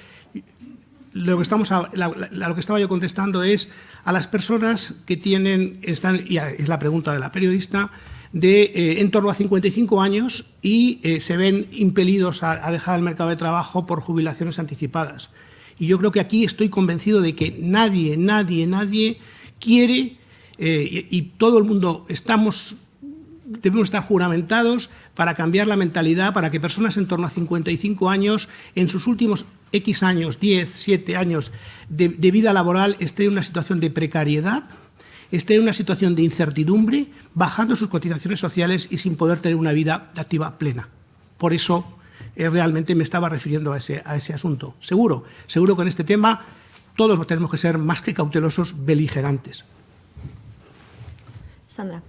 Speaker 4: lo que estaba yo contestando es a las personas que están, y es la pregunta de la periodista, de en torno a 55 años y se ven impelidos a dejar el mercado de trabajo por jubilaciones anticipadas. Y yo creo que aquí estoy convencido de que nadie quiere, y todo el mundo debemos estar juramentados para cambiar la mentalidad, para que personas en torno a 55 años, en sus últimos X años, 10, 7 años de vida laboral, estén en una situación de precariedad, estén en una situación de incertidumbre, bajando sus cotizaciones sociales y sin poder tener una vida activa plena. Por eso realmente me estaba refiriendo a ese asunto. Seguro que en este tema todos tenemos que ser más que cautelosos, beligerantes.
Speaker 2: Sandra.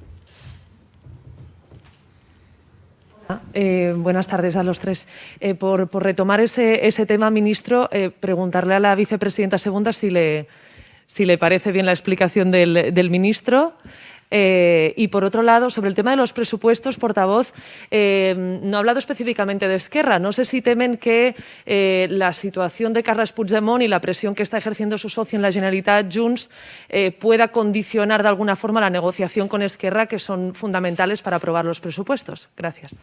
Speaker 6: Buenas tardes a los tres. Por retomar ese tema, ministro, preguntarle a la vicepresidenta segunda si le parece bien la explicación del ministro. Y por otro lado, sobre el tema de los presupuestos, portavoz, no ha hablado específicamente de Esquerra. No sé si temen que la situación de Carles Puigdemont y la presión que está ejerciendo su socio en la Generalitat, Junts, pueda condicionar de alguna forma la negociación con Esquerra, que son fundamentales para aprobar los presupuestos. Gracias.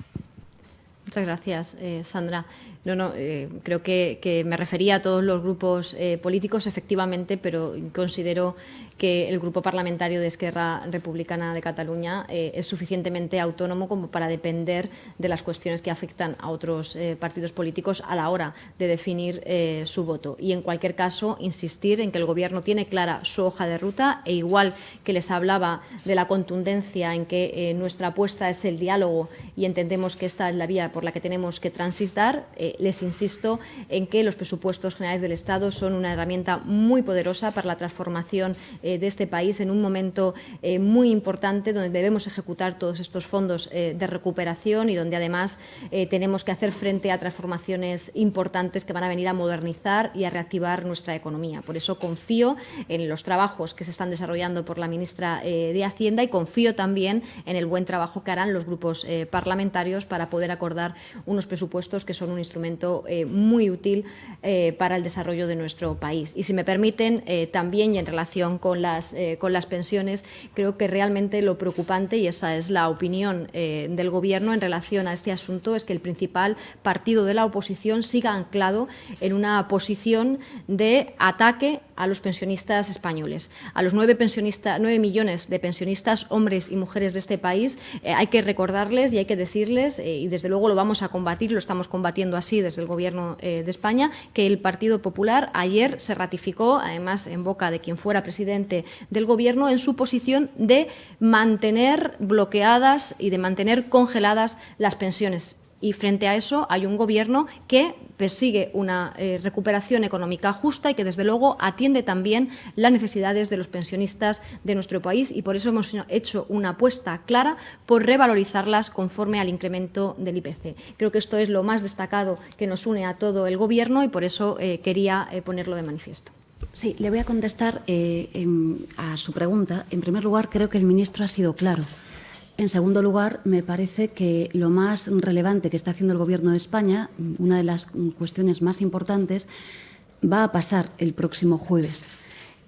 Speaker 2: Muchas gracias, Sandra. Creo que me refería a todos los grupos políticos, efectivamente, pero considero que el Grupo Parlamentario de Esquerra Republicana de Cataluña es suficientemente autónomo como para depender de las cuestiones que afectan a otros partidos políticos a la hora de definir su voto. Y, en cualquier caso, insistir en que el Gobierno tiene clara su hoja de ruta, e igual que les hablaba de la contundencia en que nuestra apuesta es el diálogo y entendemos que esta es la vía por la que tenemos que transitar, les insisto en que los presupuestos generales del Estado son una herramienta muy poderosa para la transformación de este país en un momento muy importante donde debemos ejecutar todos estos fondos de recuperación y donde además tenemos que hacer frente a transformaciones importantes que van a venir a modernizar y a reactivar nuestra economía. Por eso confío en los trabajos que se están desarrollando por la ministra de Hacienda y confío también en el buen trabajo que harán los grupos parlamentarios para poder acordar unos presupuestos que son un instrumento muy útil para el desarrollo de nuestro país. Y si me permiten, también y en relación con las pensiones, creo que realmente lo preocupante, y esa es la opinión del Gobierno en relación a este asunto, es que el principal partido de la oposición siga anclado en una posición de ataque a los pensionistas españoles. A los 9 millones de pensionistas, hombres y mujeres de este país, hay que recordarles y hay que decirles, y desde luego lo vamos a combatir, lo estamos combatiendo así desde el Gobierno de España, que el Partido Popular ayer se ratificó, además en boca de quien fuera presidente del Gobierno, en su posición de mantener bloqueadas y de mantener congeladas las pensiones. Y frente a eso hay un Gobierno que persigue una recuperación económica justa y que, desde luego, atiende también las necesidades de los pensionistas de nuestro país, y por eso hemos hecho una apuesta clara por revalorizarlas conforme al incremento del IPC. Creo que esto es lo más destacado que nos une a todo el Gobierno y por eso quería ponerlo de manifiesto.
Speaker 3: Sí, le voy a contestar a su pregunta. En primer lugar, creo que el ministro ha sido claro. En segundo lugar, me parece que lo más relevante que está haciendo el Gobierno de España, una de las cuestiones más importantes, va a pasar el próximo jueves.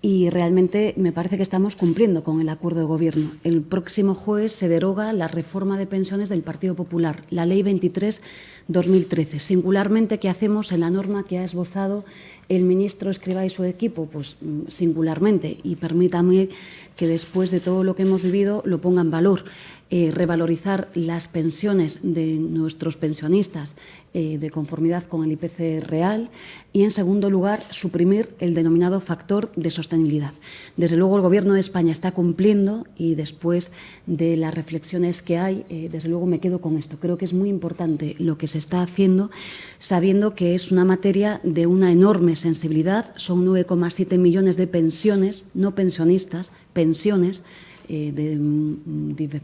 Speaker 3: Y realmente me parece que estamos cumpliendo con el acuerdo de Gobierno. El próximo jueves se deroga la reforma de pensiones del Partido Popular, la Ley 23/2013. Singularmente, ¿qué hacemos en la norma que ha esbozado el ministro Escrivá y su equipo? Pues singularmente, y permítame que después de todo lo que hemos vivido lo ponga en valor. Revalorizar las pensiones de nuestros pensionistas de conformidad con el IPC real y, en segundo lugar, suprimir el denominado factor de sostenibilidad. Desde luego, el Gobierno de España está cumpliendo y, después de las reflexiones que hay, desde luego me quedo con esto. Creo que es muy importante lo que se está haciendo, sabiendo que es una materia de una enorme sensibilidad. Son 9,7 millones de pensiones, no pensionistas, pensiones, de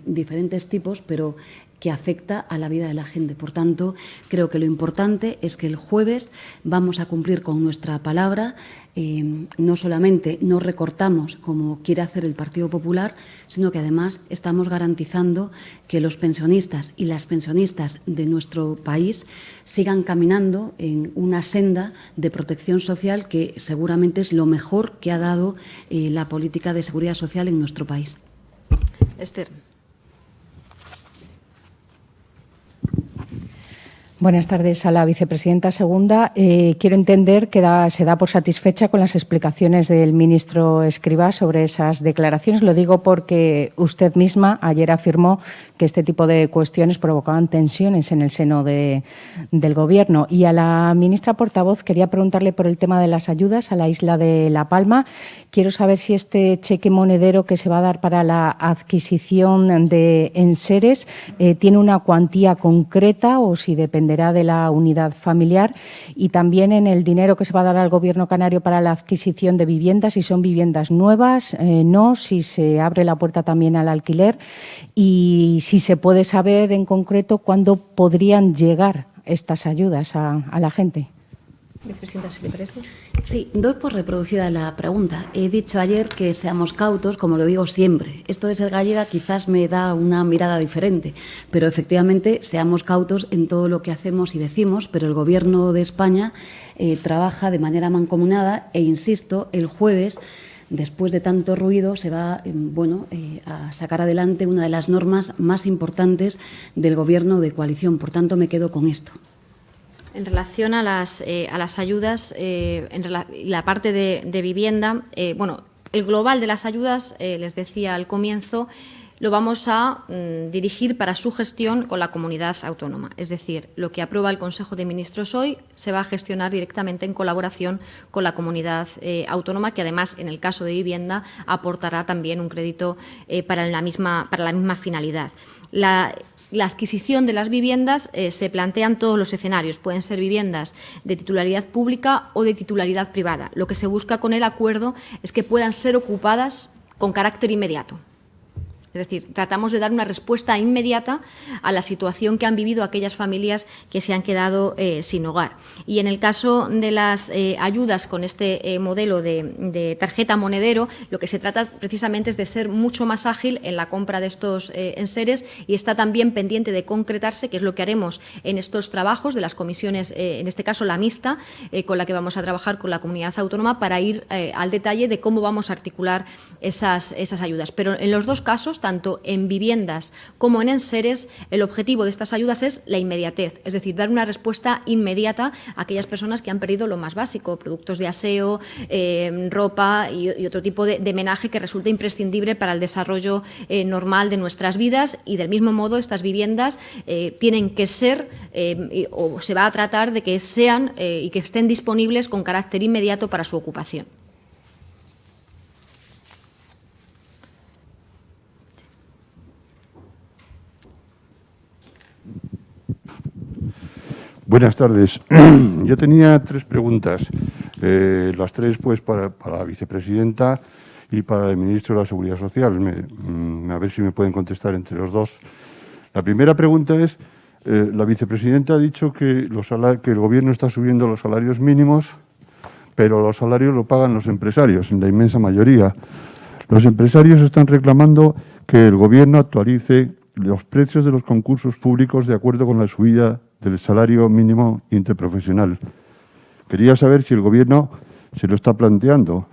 Speaker 3: diferentes tipos, pero que afecta a la vida de la gente. Por tanto, creo que lo importante es que el jueves vamos a cumplir con nuestra palabra. No solamente no recortamos, como quiere hacer el Partido Popular, sino que además estamos garantizando que los pensionistas y las pensionistas de nuestro país sigan caminando en una senda de protección social que seguramente es lo mejor que ha dado la política de seguridad social en nuestro país.
Speaker 2: Esther.
Speaker 7: Buenas tardes a la vicepresidenta segunda. Quiero entender que se da por satisfecha con las explicaciones del ministro Escrivá sobre esas declaraciones. Lo digo porque usted misma ayer afirmó que este tipo de cuestiones provocaban tensiones en el seno del Gobierno. Y a la ministra portavoz quería preguntarle por el tema de las ayudas a la isla de La Palma. Quiero saber si este cheque monedero que se va a dar para la adquisición de enseres tiene una cuantía concreta o si dependerá de la unidad familiar, y también en el dinero que se va a dar al Gobierno canario para la adquisición de viviendas, si son viviendas nuevas, no, si se abre la puerta también al alquiler y si se puede saber en concreto cuándo podrían llegar estas ayudas a la gente.
Speaker 2: Vicepresidenta, si le parece.
Speaker 3: Sí, doy por reproducida la pregunta. He dicho ayer que seamos cautos, como lo digo siempre. Esto de ser gallega quizás me da una mirada diferente, pero efectivamente seamos cautos en todo lo que hacemos y decimos, pero el Gobierno de España trabaja de manera mancomunada e, insisto, el jueves, después de tanto ruido, se va a sacar adelante una de las normas más importantes del Gobierno de coalición. Por tanto, me quedo con esto.
Speaker 2: En relación a las ayudas, la parte de vivienda, el global de las ayudas, les decía al comienzo, lo vamos a dirigir para su gestión con la comunidad autónoma. Es decir, lo que aprueba el Consejo de Ministros hoy se va a gestionar directamente en colaboración con la comunidad autónoma, que además, en el caso de vivienda, aportará también un crédito para la misma finalidad. La adquisición de las viviendas se plantean todos los escenarios. Pueden ser viviendas de titularidad pública o de titularidad privada. Lo que se busca con el acuerdo es que puedan ser ocupadas con carácter inmediato. Es decir, tratamos de dar una respuesta inmediata a la situación que han vivido aquellas familias que se han quedado sin hogar. Y en el caso de las ayudas con este modelo de tarjeta monedero, lo que se trata precisamente es de ser mucho más ágil en la compra de estos enseres, y está también pendiente de concretarse, que es lo que haremos en estos trabajos de las comisiones, en este caso la mixta, con la que vamos a trabajar con la comunidad autónoma para ir al detalle de cómo vamos a articular esas ayudas. Pero en los dos casos, tanto en viviendas como en enseres, el objetivo de estas ayudas es la inmediatez, es decir, dar una respuesta inmediata a aquellas personas que han perdido lo más básico, productos de aseo, ropa y otro tipo de menaje que resulta imprescindible para el desarrollo normal de nuestras vidas. Y del mismo modo, estas viviendas tienen que ser o se va a tratar de que sean y que estén disponibles con carácter inmediato para su ocupación.
Speaker 8: Buenas tardes. Yo tenía tres preguntas, las tres pues para la vicepresidenta y para el ministro de la Seguridad Social. A ver si me pueden contestar entre los dos. La primera pregunta es, la vicepresidenta ha dicho que el Gobierno está subiendo los salarios mínimos, pero los salarios lo pagan los empresarios, en la inmensa mayoría. Los empresarios están reclamando que el Gobierno actualice los precios de los concursos públicos de acuerdo con la subida del salario mínimo interprofesional. Quería saber si el Gobierno se lo está planteando.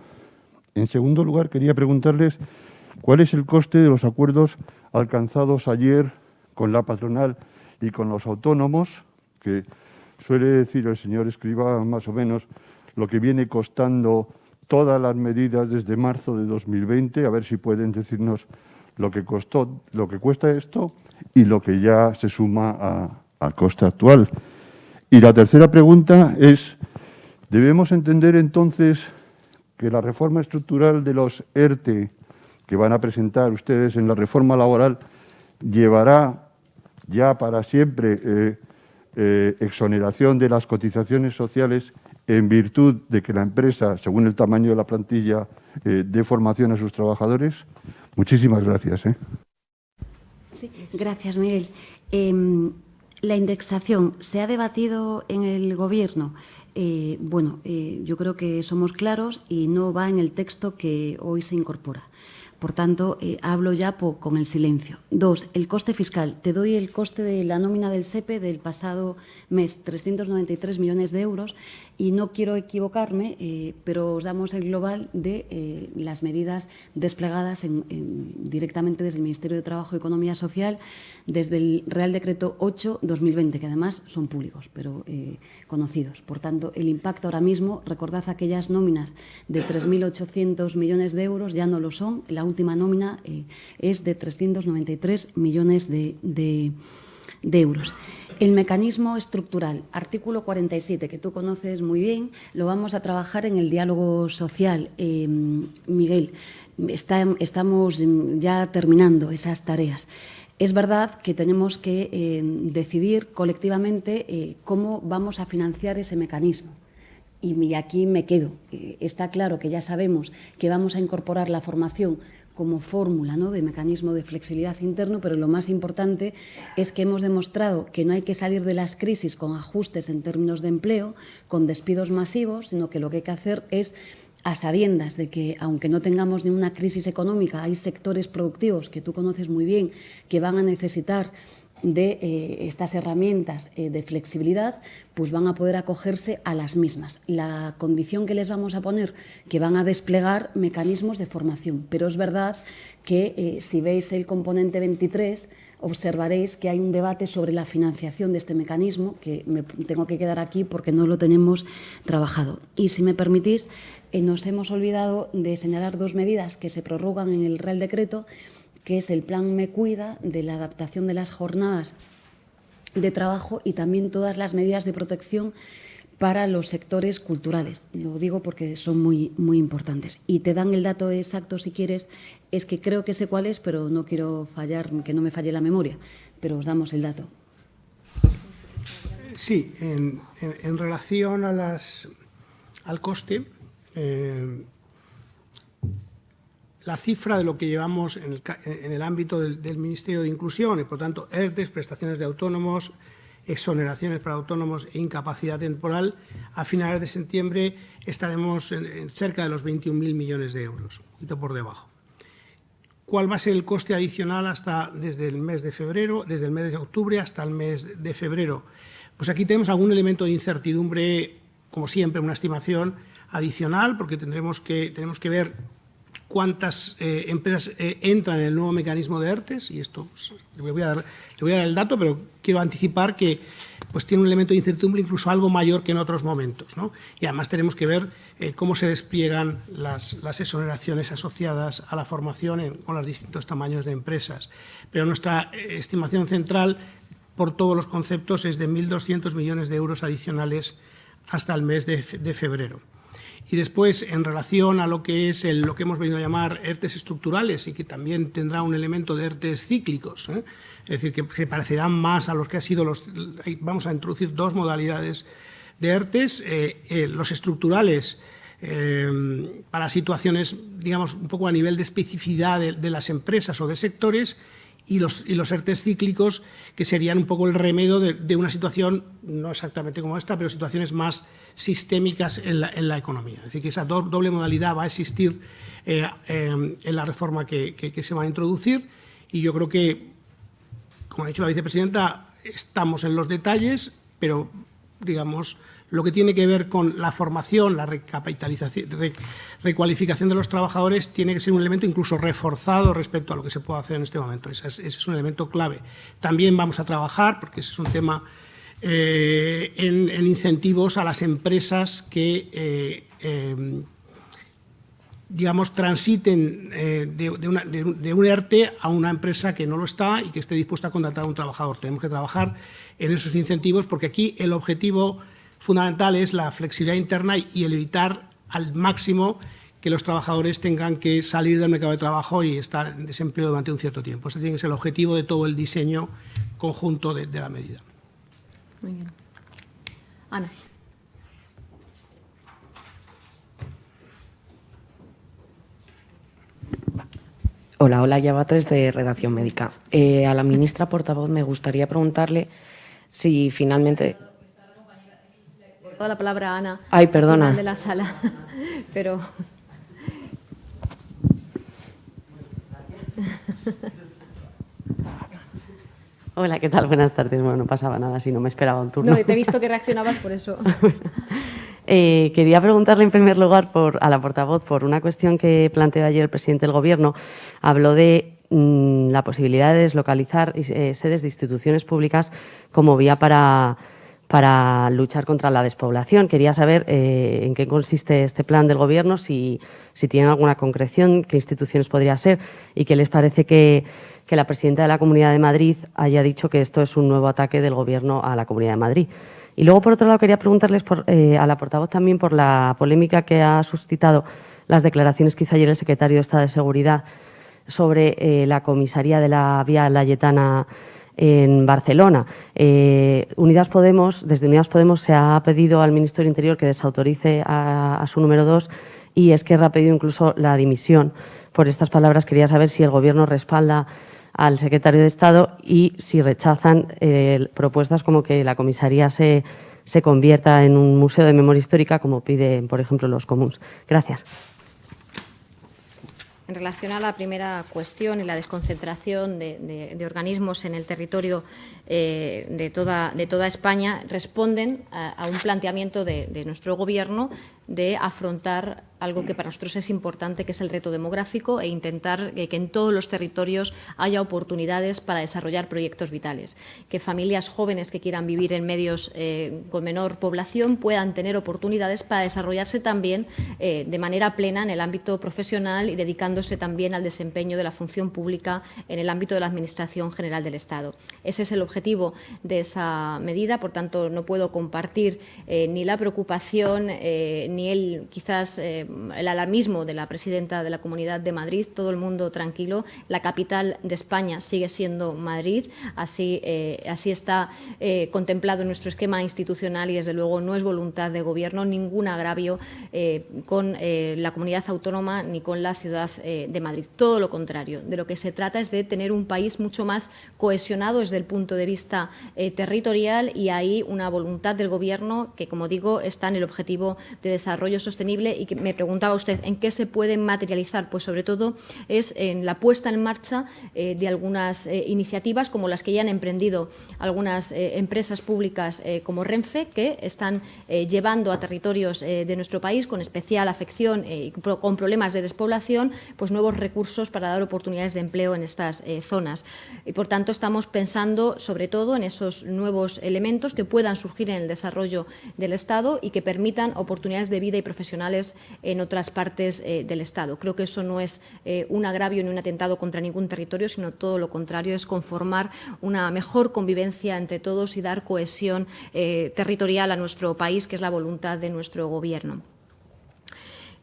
Speaker 8: En segundo lugar, quería preguntarles cuál es el coste de los acuerdos alcanzados ayer con la patronal y con los autónomos, que suele decir el señor Escrivá más o menos lo que viene costando todas las medidas desde marzo de 2020, a ver si pueden decirnos lo que costó, lo que cuesta esto y lo que ya se suma al coste actual. Y la tercera pregunta es, ¿debemos entender entonces que la reforma estructural de los ERTE que van a presentar ustedes en la reforma laboral llevará ya para siempre exoneración de las cotizaciones sociales en virtud de que la empresa, según el tamaño de la plantilla, dé formación a sus trabajadores? Muchísimas gracias.
Speaker 3: Sí, gracias, Miguel. La indexación se ha debatido en el Gobierno. Yo creo que somos claros y no va en el texto que hoy se incorpora. Por tanto, hablo ya con el silencio. 2, el coste fiscal. Te doy el coste de la nómina del SEPE del pasado mes, 393 millones de euros, y no quiero equivocarme, pero os damos el global de las medidas desplegadas directamente desde el Ministerio de Trabajo y Economía Social, desde el Real Decreto 8/2020, que además son públicos, pero conocidos. Por tanto, el impacto ahora mismo, recordad aquellas nóminas de 3.800 millones de euros, ya no lo son. La última nómina es de 393 millones de euros. El mecanismo estructural, artículo 47, que tú conoces muy bien, lo vamos a trabajar en el diálogo social. Miguel, estamos ya terminando esas tareas. Es verdad que tenemos que decidir colectivamente cómo vamos a financiar ese mecanismo. Y aquí me quedo. Está claro que ya sabemos que vamos a incorporar la formación como fórmula, ¿no?, de mecanismo de flexibilidad interno, pero lo más importante es que hemos demostrado que no hay que salir de las crisis con ajustes en términos de empleo, con despidos masivos, sino que lo que hay que hacer es, a sabiendas de que, aunque no tengamos ninguna crisis económica, hay sectores productivos que tú conoces muy bien que van a necesitar de estas herramientas de flexibilidad, pues van a poder acogerse a las mismas. La condición que les vamos a poner, que van a desplegar mecanismos de formación. Pero es verdad que si veis el componente 23, observaréis que hay un debate sobre la financiación de este mecanismo, que me tengo que quedar aquí porque no lo tenemos trabajado. Y si me permitís, nos hemos olvidado de señalar 2 medidas que se prorrogan en el Real Decreto, que es el Plan Me Cuida, de la adaptación de las jornadas de trabajo y también todas las medidas de protección para los sectores culturales. Lo digo porque son muy, muy importantes. Y te dan el dato exacto, si quieres, es que creo que sé cuál es, pero no quiero fallar, que no me falle la memoria, pero os damos el dato.
Speaker 4: Sí, en relación a al coste, la cifra de lo que llevamos en el ámbito del Ministerio de Inclusión, y por tanto ERTES, prestaciones de autónomos, exoneraciones para autónomos e incapacidad temporal, a finales de septiembre estaremos en cerca de los 21.000 millones de euros, un poquito por debajo. ¿Cuál va a ser el coste adicional desde el mes de febrero, desde el mes de octubre hasta el mes de febrero? Pues aquí tenemos algún elemento de incertidumbre, como siempre, una estimación adicional, porque tenemos que ver cuántas empresas entran en el nuevo mecanismo de ERTES, y esto pues, le voy a dar el dato, pero quiero anticipar que pues, tiene un elemento de incertidumbre incluso algo mayor que en otros momentos, ¿no? Y además tenemos que ver cómo se despliegan las exoneraciones asociadas a la formación con los distintos tamaños de empresas. Pero nuestra estimación central, por todos los conceptos, es de 1.200 millones de euros adicionales hasta el mes de febrero. Y después, en relación a lo que es lo que hemos venido a llamar ERTES estructurales, y que también tendrá un elemento de ERTES cíclicos, es decir, que se parecerán más a los que han sido vamos a introducir 2 modalidades de ERTES, los estructurales para situaciones, digamos, un poco a nivel de especificidad de las empresas o de sectores, y los ERTES cíclicos, que serían un poco el remedio de una situación, no exactamente como esta, pero situaciones más sistémicas en la economía. Es decir, que esa doble modalidad va a existir en la reforma que se va a introducir, y yo creo que, como ha dicho la vicepresidenta, estamos en los detalles, pero, digamos, lo que tiene que ver con la formación, la recualificación de los trabajadores, tiene que ser un elemento incluso reforzado respecto a lo que se puede hacer en este momento. Ese es un elemento clave. También vamos a trabajar, porque ese es un tema, en incentivos a las empresas que digamos, transiten de un ERTE a una empresa que no lo está y que esté dispuesta a contratar a un trabajador. Tenemos que trabajar en esos incentivos porque aquí el objetivo fundamental es la flexibilidad interna y el evitar al máximo que los trabajadores tengan que salir del mercado de trabajo y estar en desempleo durante un cierto tiempo. Ese tiene que ser el objetivo de todo el diseño conjunto de la medida.
Speaker 2: Muy bien. Ana.
Speaker 9: Hola, Llavatres, de Redacción Médica. A la ministra portavoz me gustaría preguntarle si finalmente...
Speaker 2: Toda la palabra a Ana.
Speaker 9: Ay, perdona.
Speaker 2: Al final de la sala, pero...
Speaker 9: Hola, ¿qué tal? Buenas tardes. Bueno, no pasaba nada si no me esperaba un turno.
Speaker 2: No, te he visto que reaccionabas por eso.
Speaker 9: Quería preguntarle en primer lugar a la portavoz por una cuestión que planteó ayer el presidente del Gobierno. Habló de la posibilidad de deslocalizar sedes de instituciones públicas como vía para luchar contra la despoblación. Quería saber en qué consiste este plan del Gobierno, si tienen alguna concreción, qué instituciones podría ser y qué les parece que la presidenta de la Comunidad de Madrid haya dicho que esto es un nuevo ataque del Gobierno a la Comunidad de Madrid. Y luego, por otro lado, quería preguntarles a la portavoz también por la polémica que ha suscitado las declaraciones que hizo ayer el secretario de Estado de Seguridad sobre la comisaría de la Vía Layetana en Barcelona. Desde Unidas Podemos se ha pedido al ministro del Interior que desautorice a su número 2 y Esquerra ha pedido incluso la dimisión por estas palabras. Quería saber si el Gobierno respalda al secretario de Estado y si rechazan propuestas como que la comisaría se convierta en un museo de memoria histórica, como piden, por ejemplo, los comuns. Gracias.
Speaker 2: En relación a la primera cuestión y la desconcentración de organismos en el territorio de toda España, responden a un planteamiento de nuestro Gobierno de afrontar algo que para nosotros es importante, que es el reto demográfico, e intentar que en todos los territorios haya oportunidades para desarrollar proyectos vitales. Que familias jóvenes que quieran vivir en medios con menor población puedan tener oportunidades para desarrollarse también de manera plena en el ámbito profesional y dedicándose también al desempeño de la función pública en el ámbito de la Administración General del Estado. Ese es el objetivo de esa medida, por tanto, no puedo compartir ni la preocupación ni el alarmismo de la presidenta de la Comunidad de Madrid. Todo el mundo tranquilo. La capital de España sigue siendo Madrid. Así está contemplado en nuestro esquema institucional y, desde luego, no es voluntad de Gobierno ningún agravio con la comunidad autónoma ni con la ciudad de Madrid. Todo lo contrario. De lo que se trata es de tener un país mucho más cohesionado desde el punto de vista territorial, y hay una voluntad del Gobierno que, como digo, está en el objetivo de desarrollo sostenible. Y que me preguntaba usted en qué se puede materializar, pues sobre todo es en la puesta en marcha de algunas iniciativas como las que ya han emprendido algunas empresas públicas como Renfe, que están llevando a territorios de nuestro país con especial afección y con problemas de despoblación, pues nuevos recursos para dar oportunidades de empleo en estas zonas. Y, por tanto, estamos pensando sobre todo en esos nuevos elementos que puedan surgir en el desarrollo del Estado y que permitan oportunidades de vida y profesionales en otras partes del Estado. Creo que eso no es un agravio ni un atentado contra ningún territorio, sino todo lo contrario, es conformar una mejor convivencia entre todos y dar cohesión territorial a nuestro país, que es la voluntad de nuestro Gobierno.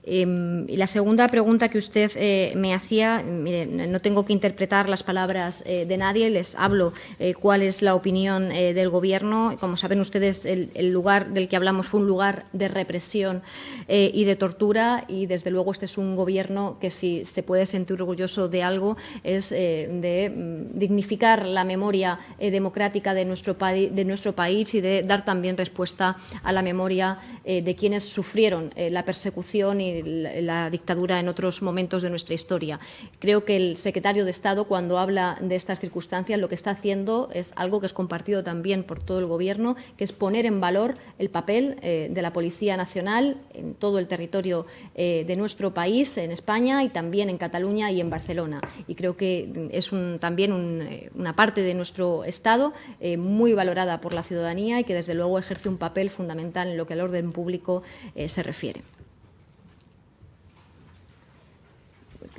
Speaker 2: Y la segunda pregunta que usted me hacía, mire, no tengo que interpretar las palabras de nadie, les hablo cuál es la opinión del Gobierno. Como saben ustedes, el lugar del que hablamos fue un lugar de represión y de tortura, y desde luego este es un Gobierno que, si se puede sentir orgulloso de algo, es de dignificar la memoria democrática de nuestro país y de dar también respuesta a la memoria de quienes sufrieron la persecución y la dictadura en otros momentos de nuestra historia. Creo que el secretario de Estado, cuando habla de estas circunstancias, lo que está haciendo es algo que es compartido también por todo el Gobierno, que es poner en valor el papel de la Policía Nacional en todo el territorio de nuestro país, en España y también en Cataluña y en Barcelona. Y creo que es también una parte de nuestro Estado muy valorada por la ciudadanía y que, desde luego, ejerce un papel fundamental en lo que al orden público se refiere.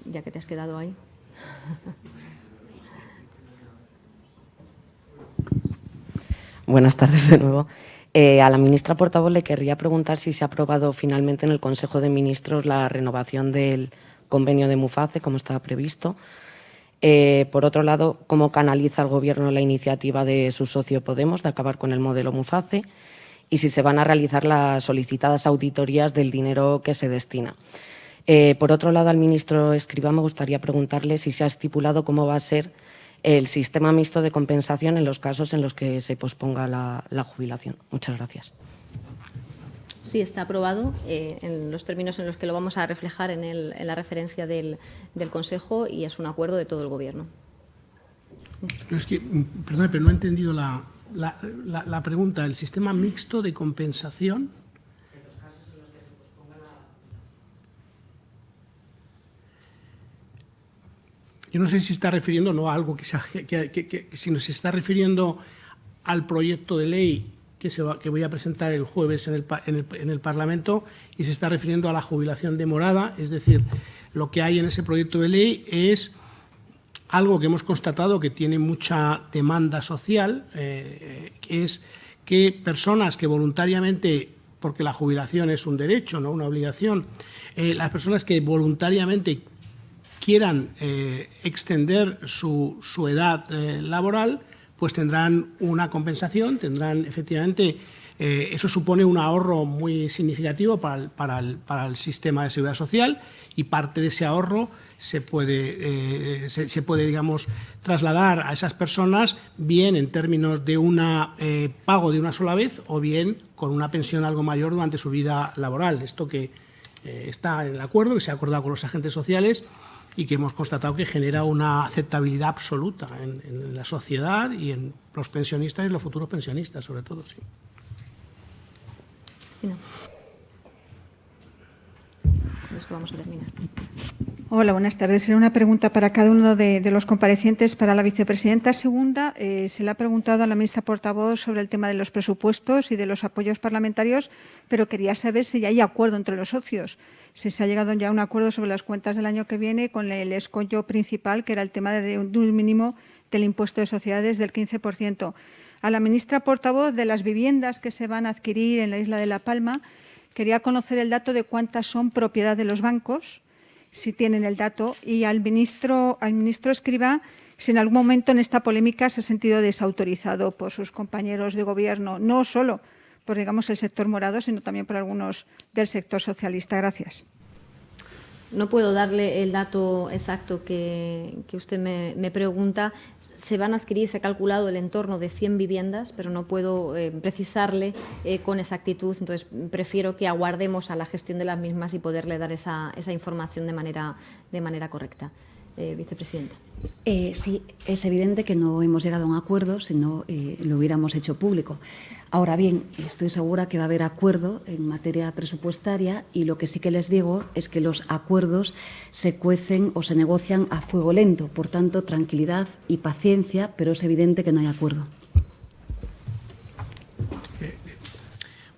Speaker 2: ya que te has quedado ahí.
Speaker 9: Buenas tardes de nuevo. A la ministra portavoz le querría preguntar si se ha aprobado finalmente en el Consejo de Ministros la renovación del convenio de Muface, como estaba previsto. Por otro lado, ¿cómo canaliza el Gobierno la iniciativa de su socio Podemos de acabar con el modelo Muface? Y si se van a realizar las solicitadas auditorías del dinero que se destina. Por otro lado, al ministro Escrivá me gustaría preguntarle si se ha estipulado cómo va a ser el sistema mixto de compensación en los casos en los que se posponga la jubilación. Muchas gracias.
Speaker 2: Sí, está aprobado en los términos en los que lo vamos a reflejar en la referencia del Consejo, y es un acuerdo de todo el Gobierno.
Speaker 4: Es que, perdón, pero no he entendido la pregunta. ¿El sistema mixto de compensación?
Speaker 9: En los casos en los que se posponga la...
Speaker 4: Yo no sé si está refiriendo no a algo sino se está refiriendo al proyecto de ley que voy a presentar el jueves en el Parlamento, y se está refiriendo a la jubilación demorada. Es decir, lo que hay en ese proyecto de ley es algo que hemos constatado que tiene mucha demanda social, que es que personas que voluntariamente, porque la jubilación es un derecho, no una obligación, las personas que voluntariamente quieran extender su edad laboral, pues tendrán una compensación, tendrán efectivamente, eso supone un ahorro muy significativo para el sistema de seguridad social, y parte de ese ahorro se puede, digamos, trasladar a esas personas bien en términos de pago de una sola vez, o bien con una pensión algo mayor durante su vida laboral. Esto que está en el acuerdo, que se ha acordado con los agentes sociales, y que hemos constatado que genera una aceptabilidad absoluta en la sociedad y en los pensionistas y los futuros pensionistas, sobre todo. Sí.
Speaker 2: Cristina. Con esto vamos a terminar.
Speaker 10: Hola, buenas tardes. Será una pregunta para cada uno de los comparecientes. Para la vicepresidenta segunda, se le ha preguntado a la ministra portavoz sobre el tema de los presupuestos y de los apoyos parlamentarios, pero quería saber si ya hay acuerdo entre los socios, si se ha llegado ya a un acuerdo sobre las cuentas del año que viene, con el escollo principal, que era el tema de un mínimo del impuesto de sociedades del 15%. A la ministra portavoz, de las viviendas que se van a adquirir en la isla de La Palma, quería conocer el dato de cuántas son propiedad de los bancos, si tienen el dato, y al ministro Escrivá, si en algún momento en esta polémica se ha sentido desautorizado por sus compañeros de Gobierno, no solo por, digamos, el sector morado, sino también por algunos del sector socialista. Gracias.
Speaker 2: No puedo darle el dato exacto que usted me pregunta. Se van a adquirir, se ha calculado el entorno de 100 viviendas, pero no puedo precisarle con exactitud. Entonces, prefiero que aguardemos a la gestión de las mismas y poderle dar esa información de manera correcta. Vicepresidenta.
Speaker 3: Sí, es evidente que no hemos llegado a un acuerdo, si no lo hubiéramos hecho público. Ahora bien, estoy segura que va a haber acuerdo en materia presupuestaria, y lo que sí que les digo es que los acuerdos se cuecen o se negocian a fuego lento. Por tanto, tranquilidad y paciencia, pero es evidente que no hay acuerdo.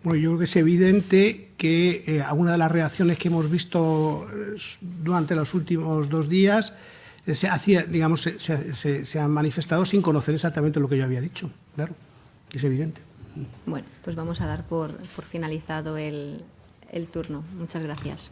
Speaker 4: Bueno, yo creo que es evidente que alguna de las reacciones que hemos visto durante los últimos 2 días se han manifestado sin conocer exactamente lo que yo había dicho. Claro, es evidente.
Speaker 2: Bueno, pues vamos a dar por finalizado el turno. Muchas gracias.